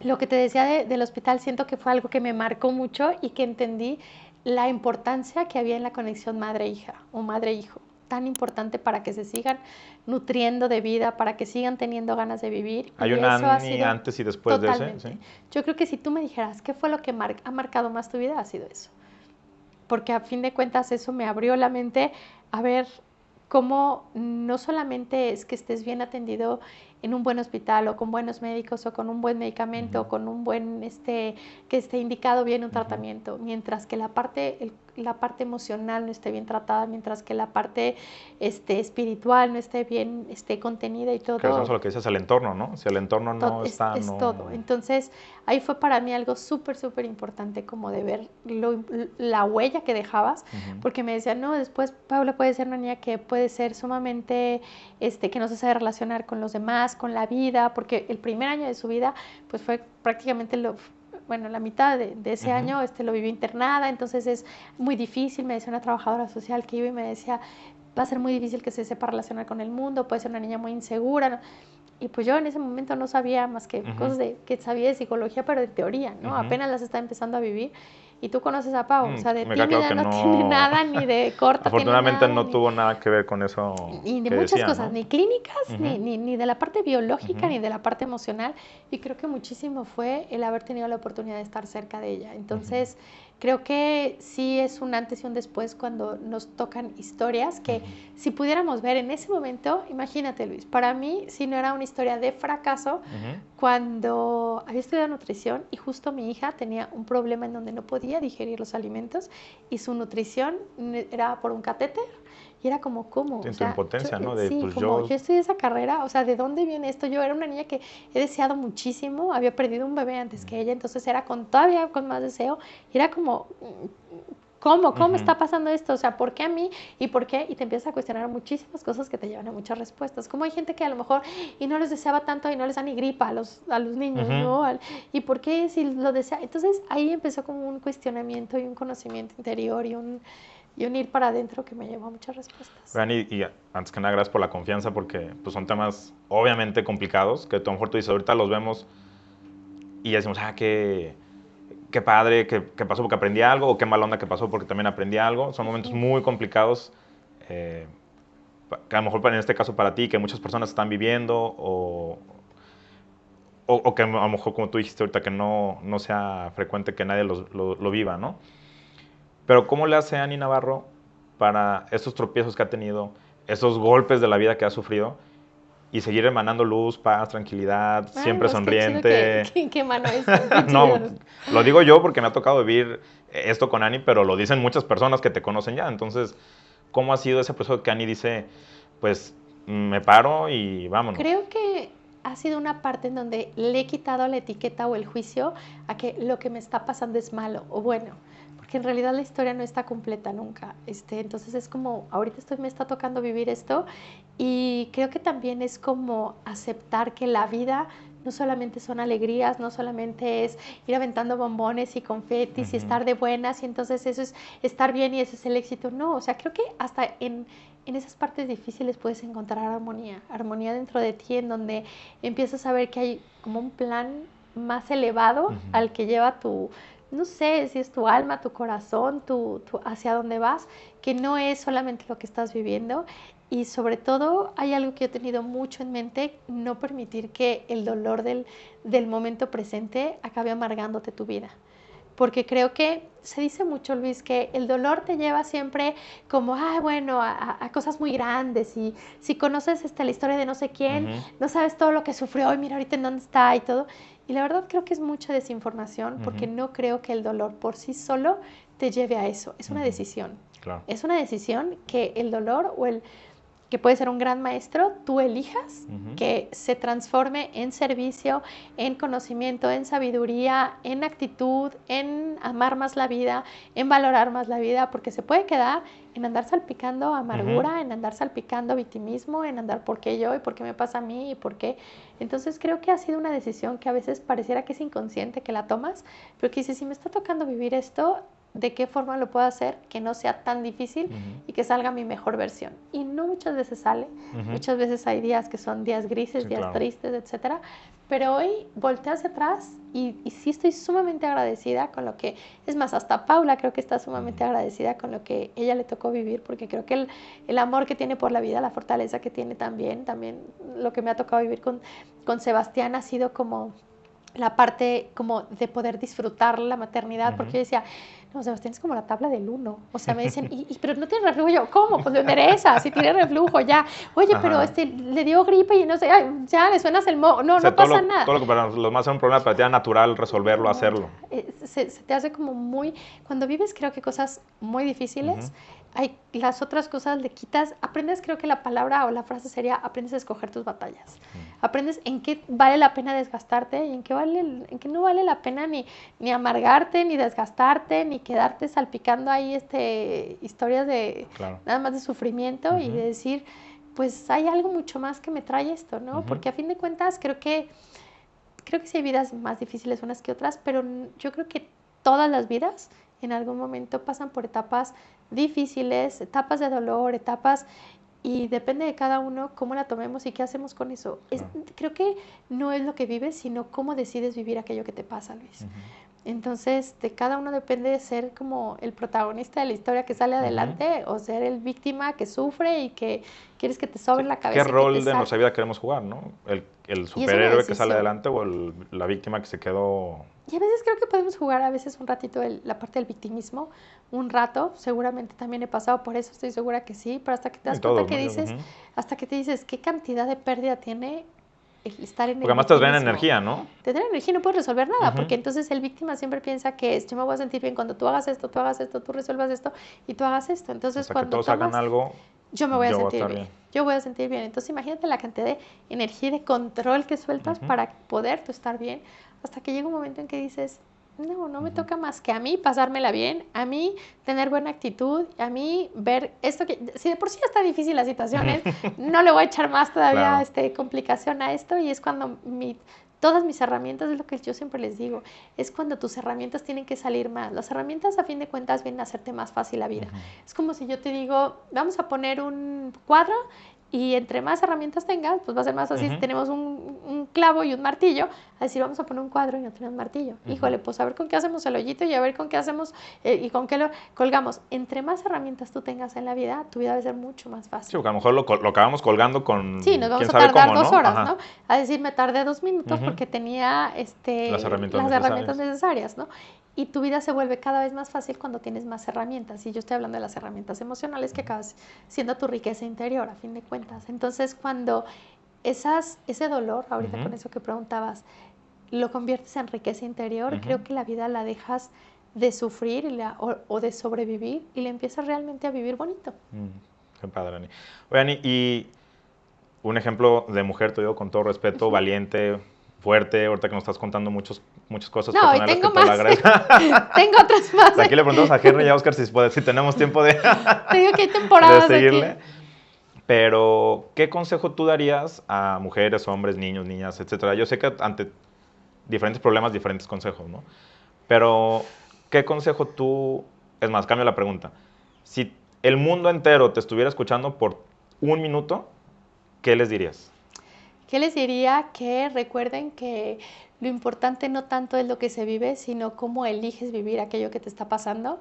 lo que te decía del hospital siento que fue algo que me marcó mucho y que entendí la importancia que había en la conexión madre-hija o madre-hijo, tan importante para que se sigan nutriendo de vida, para que sigan teniendo ganas de vivir. Hay una Ani antes y después totalmente. de ese. ¿Sí? Yo creo que si tú me dijeras qué fue lo que ha marcado más tu vida, ha sido eso. Porque a fin de cuentas eso me abrió la mente a ver cómo no solamente es que estés bien atendido en un buen hospital o con buenos médicos o con un buen medicamento o con un buen, que esté indicado bien un tratamiento, mientras que la parte emocional no esté bien tratada, mientras que la parte espiritual no esté bien contenida y todo. Que eso es lo que dices, el entorno, ¿no? Si el entorno no está... Es todo. Entonces, ahí fue para mí algo súper, súper importante como de ver la huella que dejabas, porque me decían, no, después Paula puede ser una niña que puede ser sumamente, que no se sabe relacionar con los demás, con la vida, porque el primer año de su vida, pues fue prácticamente la mitad de ese año lo vivió internada, entonces es muy difícil. Me decía una trabajadora social que iba y me decía, va a ser muy difícil que se sepa relacionar con el mundo, puede ser una niña muy insegura, ¿no? Y pues yo en ese momento no sabía más que cosas que sabía de psicología, pero de teoría, ¿no? Apenas las está empezando a vivir. Y tú conoces a Pau, o sea, de tímida no tiene nada, ni de corta afortunadamente no tuvo nada que ver con eso. Y de muchas cosas, ¿no? Ni clínicas, ni de la parte biológica, ni de la parte emocional. Y creo que muchísimo fue el haber tenido la oportunidad de estar cerca de ella. Entonces, creo que sí es un antes y un después cuando nos tocan historias que si pudiéramos ver en ese momento, imagínate, Luis, para mí si no era una historia de fracaso, cuando había estudiado nutrición y justo mi hija tenía un problema en donde no podía digerir los alimentos y su nutrición era por un catéter. Y era como, ¿cómo? En tu impotencia, ¿no? Sí, pues yo estudié esa carrera, o sea, ¿de dónde viene esto? Yo era una niña que he deseado muchísimo, había perdido un bebé antes que ella, entonces era todavía con más deseo, y era como, ¿Cómo me está pasando esto? O sea, ¿por qué a mí? ¿Y por qué? Y te empiezas a cuestionar muchísimas cosas que te llevan a muchas respuestas. Como hay gente que a lo mejor y no les deseaba tanto y no les da ni gripa a los niños, ¿no? ¿Y por qué si lo desea? Entonces ahí empezó como un cuestionamiento y un conocimiento interior y un ir para adentro que me llevó a muchas respuestas. Dani, y antes que nada, gracias por la confianza, porque pues, son temas obviamente complicados, que a lo mejor tú dices, ahorita los vemos y ya decimos, qué padre, que pasó porque aprendí algo, o qué mala onda que pasó porque también aprendí algo. Son momentos muy complicados, que a lo mejor en este caso para ti, que muchas personas están viviendo, o que a lo mejor, como tú dijiste ahorita, que no sea frecuente que nadie lo viva, ¿no? Pero ¿cómo le hace Annie Navarro para estos tropiezos que ha tenido, esos golpes de la vida que ha sufrido, y seguir emanando luz, paz, tranquilidad, siempre sonriente? ¿Qué mano es? No, lo digo yo porque me ha tocado vivir esto con Annie, pero lo dicen muchas personas que te conocen ya. Entonces, ¿cómo ha sido ese proceso que Annie dice, pues, me paro y vámonos? Creo que ha sido una parte en donde le he quitado la etiqueta o el juicio a que lo que me está pasando es malo o bueno, porque en realidad la historia no está completa nunca. Entonces es como, ahorita me está tocando vivir esto, y creo que también es como aceptar que la vida no solamente son alegrías, no solamente es ir aventando bombones y confetis y estar de buenas, y entonces eso es estar bien y ese es el éxito. No, o sea, creo que hasta en esas partes difíciles puedes encontrar armonía dentro de ti, en donde empiezas a ver que hay como un plan más elevado al que lleva no sé si es tu alma, tu corazón, hacia dónde vas, que no es solamente lo que estás viviendo. Y sobre todo hay algo que he tenido mucho en mente: no permitir que el dolor del momento presente acabe amargándote tu vida. Porque creo que se dice mucho, Luis, que el dolor te lleva siempre como, bueno, a cosas muy grandes, y si conoces la historia de no sé quién, no sabes todo lo que sufrió y mira ahorita en dónde está y todo. Y la verdad creo que es mucha desinformación, porque no creo que el dolor por sí solo te lleve a eso. Es una decisión. Claro. Es una decisión que el dolor que puede ser un gran maestro, tú elijas que se transforme en servicio, en conocimiento, en sabiduría, en actitud, en amar más la vida, en valorar más la vida, porque se puede quedar en andar salpicando amargura, en andar salpicando victimismo, en andar por qué yo y por qué me pasa a mí y por qué. Entonces creo que ha sido una decisión que a veces pareciera que es inconsciente que la tomas, pero que dices, si me está tocando vivir esto, ¿de qué forma lo puedo hacer que no sea tan difícil y que salga mi mejor versión? Y no muchas veces sale, muchas veces hay días que son días grises, sí, días tristes, etcétera, pero hoy volteo hacia atrás y sí estoy sumamente agradecida con lo que, es más, hasta Paula creo que está sumamente agradecida con lo que ella le tocó vivir, porque creo que el amor que tiene por la vida, la fortaleza que tiene también lo que me ha tocado vivir con Sebastián ha sido como la parte como de poder disfrutar la maternidad, porque yo decía, no, Sebastián es como la tabla del 1. O sea, me dicen, pero no tiene reflujo. Yo, ¿cómo? Pues lo endereza, si tiene reflujo, ya. Oye, pero le dio gripe y no sé, ya le suenas el moco. No, o sea, no pasa nada. Todo lo que para los demás es un problema, para ti era natural resolverlo, hacerlo. Se te hace como muy... Cuando vives, creo que cosas muy difíciles, hay las otras cosas le quitas, aprendes, creo que la palabra o la frase sería, aprendes a escoger tus batallas. Aprendes en qué vale la pena desgastarte y en qué no vale la pena ni amargarte, ni desgastarte, ni quedarte salpicando ahí historias de nada más de sufrimiento y de decir, pues hay algo mucho más que me trae esto, ¿no? Porque a fin de cuentas creo que sí hay vidas más difíciles unas que otras, pero yo creo que todas las vidas en algún momento pasan por etapas difíciles, etapas de dolor, y depende de cada uno cómo la tomemos y qué hacemos con eso. Creo que no es lo que vives, sino cómo decides vivir aquello que te pasa, Luis. Entonces, de cada uno depende de ser como el protagonista de la historia que sale adelante o ser el víctima que sufre y que quieres que te sobre la cabeza. ¿Qué rol de nuestra vida queremos jugar, no? ¿El superhéroe que sale adelante o la víctima que se quedó? Y a veces creo que podemos jugar a veces un ratito la parte del victimismo, un rato, seguramente también he pasado por eso, estoy segura que sí, pero hasta que te das cuenta que dices, hasta que te dices qué cantidad de pérdida tiene el estar en el victimismo. Porque además te traen energía, ¿no? Te traen energía y no puedes resolver nada, porque entonces el víctima siempre piensa que yo me voy a sentir bien cuando tú hagas esto, tú resuelvas esto y tú hagas esto. Entonces hasta cuando que todos hagan algo, yo me voy a sentir bien. Yo voy a sentir bien. Entonces imagínate la cantidad de energía y de control que sueltas para poder tú estar bien, hasta que llega un momento en que dices, No me toca más que a mí pasármela bien, a mí tener buena actitud, a mí ver esto que, si de por sí está difícil la situación, no le voy a echar más todavía Claro. complicación a esto y es cuando todas mis herramientas, es lo que yo siempre les digo, es cuando tus herramientas tienen que salir más. Las herramientas a fin de cuentas vienen a hacerte más fácil la vida. Es como si yo te digo, vamos a poner un cuadro y entre más herramientas tengas, pues va a ser más fácil. Si tenemos un clavo y un martillo, a decir, vamos a poner un cuadro y no tenemos martillo. Híjole, pues a ver con qué hacemos el hoyito y a ver con qué hacemos y con qué lo colgamos. Entre más herramientas tú tengas en la vida, tu vida va a ser mucho más fácil. Sí, porque a lo mejor lo acabamos colgando con Sí, nos vamos quién a sabe tardar cómo, 2 horas, ¿no? ¿no? A decir, me tardé 2 minutos porque tenía Las herramientas las necesarias. herramientas necesarias, ¿no? Y tu vida se vuelve cada vez más fácil cuando tienes más herramientas. Y yo estoy hablando de las herramientas emocionales que acabas siendo tu riqueza interior, a fin de cuentas. Entonces, cuando ese dolor, ahorita con eso que preguntabas, lo conviertes en riqueza interior, creo que la vida la dejas de sufrir o de sobrevivir y le empiezas realmente a vivir bonito. Qué padre, Ani. Oye, Ani, y un ejemplo de mujer, te digo con todo respeto, valiente, fuerte, ahorita que nos estás contando muchas cosas No, y personales tengo que te lo más. agradezco. Tengo otras más. Aquí le preguntamos a Henry y a Oscar si tenemos tiempo de, Te digo que hay temporadas de seguirle. aquí. Pero, ¿qué consejo tú darías a mujeres, hombres, niños, niñas, etcétera? Yo sé que ante diferentes problemas, diferentes consejos, ¿no? Pero, ¿qué consejo tú... Es más, cambio la pregunta. Si el mundo entero te estuviera escuchando por 1 minuto, ¿qué les dirías? ¿Qué les diría? Que recuerden que lo importante no tanto es lo que se vive, sino cómo eliges vivir aquello que te está pasando.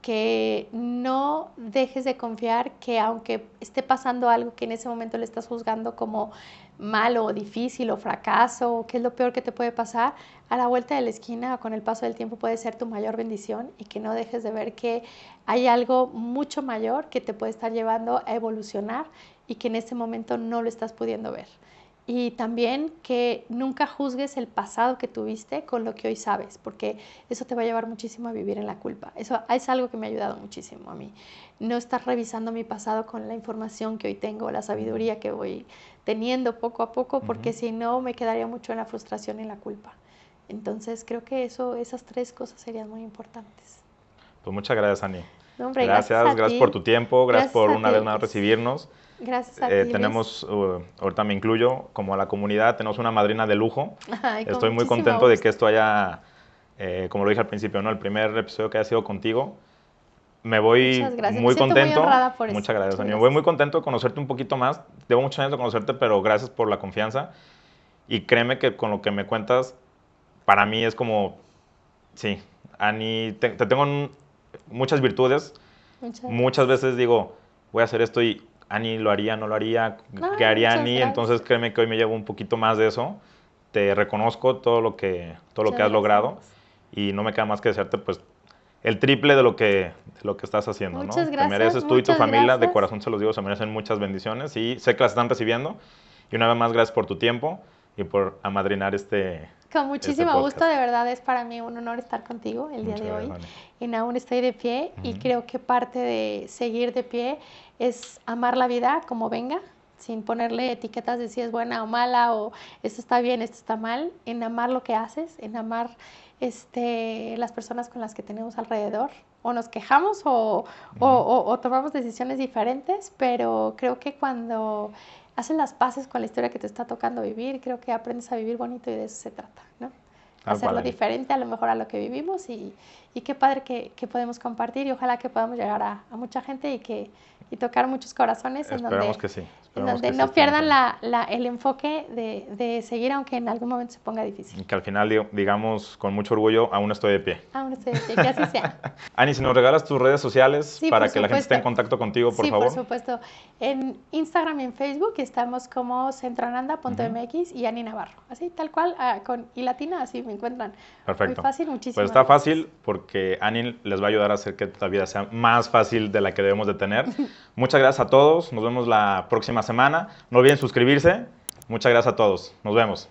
Que no dejes de confiar que aunque esté pasando algo que en ese momento le estás juzgando como malo o difícil o fracaso o que es lo peor que te puede pasar, a la vuelta de la esquina o con el paso del tiempo puede ser tu mayor bendición y que no dejes de ver que hay algo mucho mayor que te puede estar llevando a evolucionar y que en este momento no lo estás pudiendo ver. Y también que nunca juzgues el pasado que tuviste con lo que hoy sabes, porque eso te va a llevar muchísimo a vivir en la culpa. Eso es algo que me ha ayudado muchísimo a mí. No estar revisando mi pasado con la información que hoy tengo, la sabiduría que voy teniendo poco a poco, porque si no me quedaría mucho en la frustración y en la culpa. Entonces creo que esas 3 cosas serían muy importantes. Pues muchas gracias, Ani. No, hombre, Gracias por tu tiempo, gracias por una vez más Luis. recibirnos. Gracias a ti, Tenemos, ahorita me incluyo, como a la comunidad, tenemos una madrina de lujo. Ay, Estoy muy muchísimo contento de gusto. que esto haya, como lo dije al principio, ¿no? El primer episodio que haya sido contigo. Me voy Muchas gracias. Me muy siento muy contento. honrada por eso. Muchas gracias, Muchas Ani. Me voy muy gracias. contento de conocerte un poquito más. Llevo muchos años de conocerte, pero gracias por la confianza. Y créeme que con lo que me cuentas, para mí es como, sí, Ani, te tengo muchas virtudes. Muchas veces digo, voy a hacer esto y Ani lo haría, no lo haría, ¿qué Ay, haría muchas Ani? gracias. Entonces créeme que hoy me llevo un poquito más de eso. Te reconozco todo lo que Muchas has logrado gracias. y no me queda más que desearte pues el triple de lo que estás haciendo, ¿no? Muchas Te gracias, mereces tú y tu muchas familia, de gracias. corazón se los digo, se merecen muchas bendiciones y sé que las están recibiendo. Y una vez más, gracias por tu tiempo y por amadrinar Con muchísimo gusto, podcast. de verdad es para mí un honor estar contigo el día Muchas de hoy. gracias, Y aún estoy de pie y creo que parte de seguir de pie es amar la vida como venga, sin ponerle etiquetas de si es buena o mala o esto está bien, esto está mal, en amar lo que haces, en amar las personas con las que tenemos alrededor. O nos quejamos o tomamos decisiones diferentes, pero creo que cuando haces las paces con la historia que te está tocando vivir, creo que aprendes a vivir bonito y de eso se trata, ¿no? Hacerlo diferente a lo mejor a lo que vivimos y qué padre que podemos compartir y ojalá que podamos llegar a mucha gente y tocar muchos corazones Esperemos que sí. en donde no pierdan el enfoque de seguir aunque en algún momento se ponga difícil. Y que al final digamos con mucho orgullo, aún estoy de pie. Aún estoy de pie, que así sea. Ani, si nos regalas tus redes sociales Sí, para por que la gente esté en supuesto. contacto contigo, por Sí, favor. por supuesto. En Instagram y en Facebook estamos como centroananda.mx y Ani Navarro. Así, tal cual, con y latina, así me encuentran. Perfecto. Muy fácil, muchísimas Pues está gracias. fácil porque Ani les va a ayudar a hacer que la vida sea más fácil de la que debemos de tener. Muchas gracias a todos. Nos vemos la próxima semana. No olviden suscribirse. Muchas gracias a todos. Nos vemos.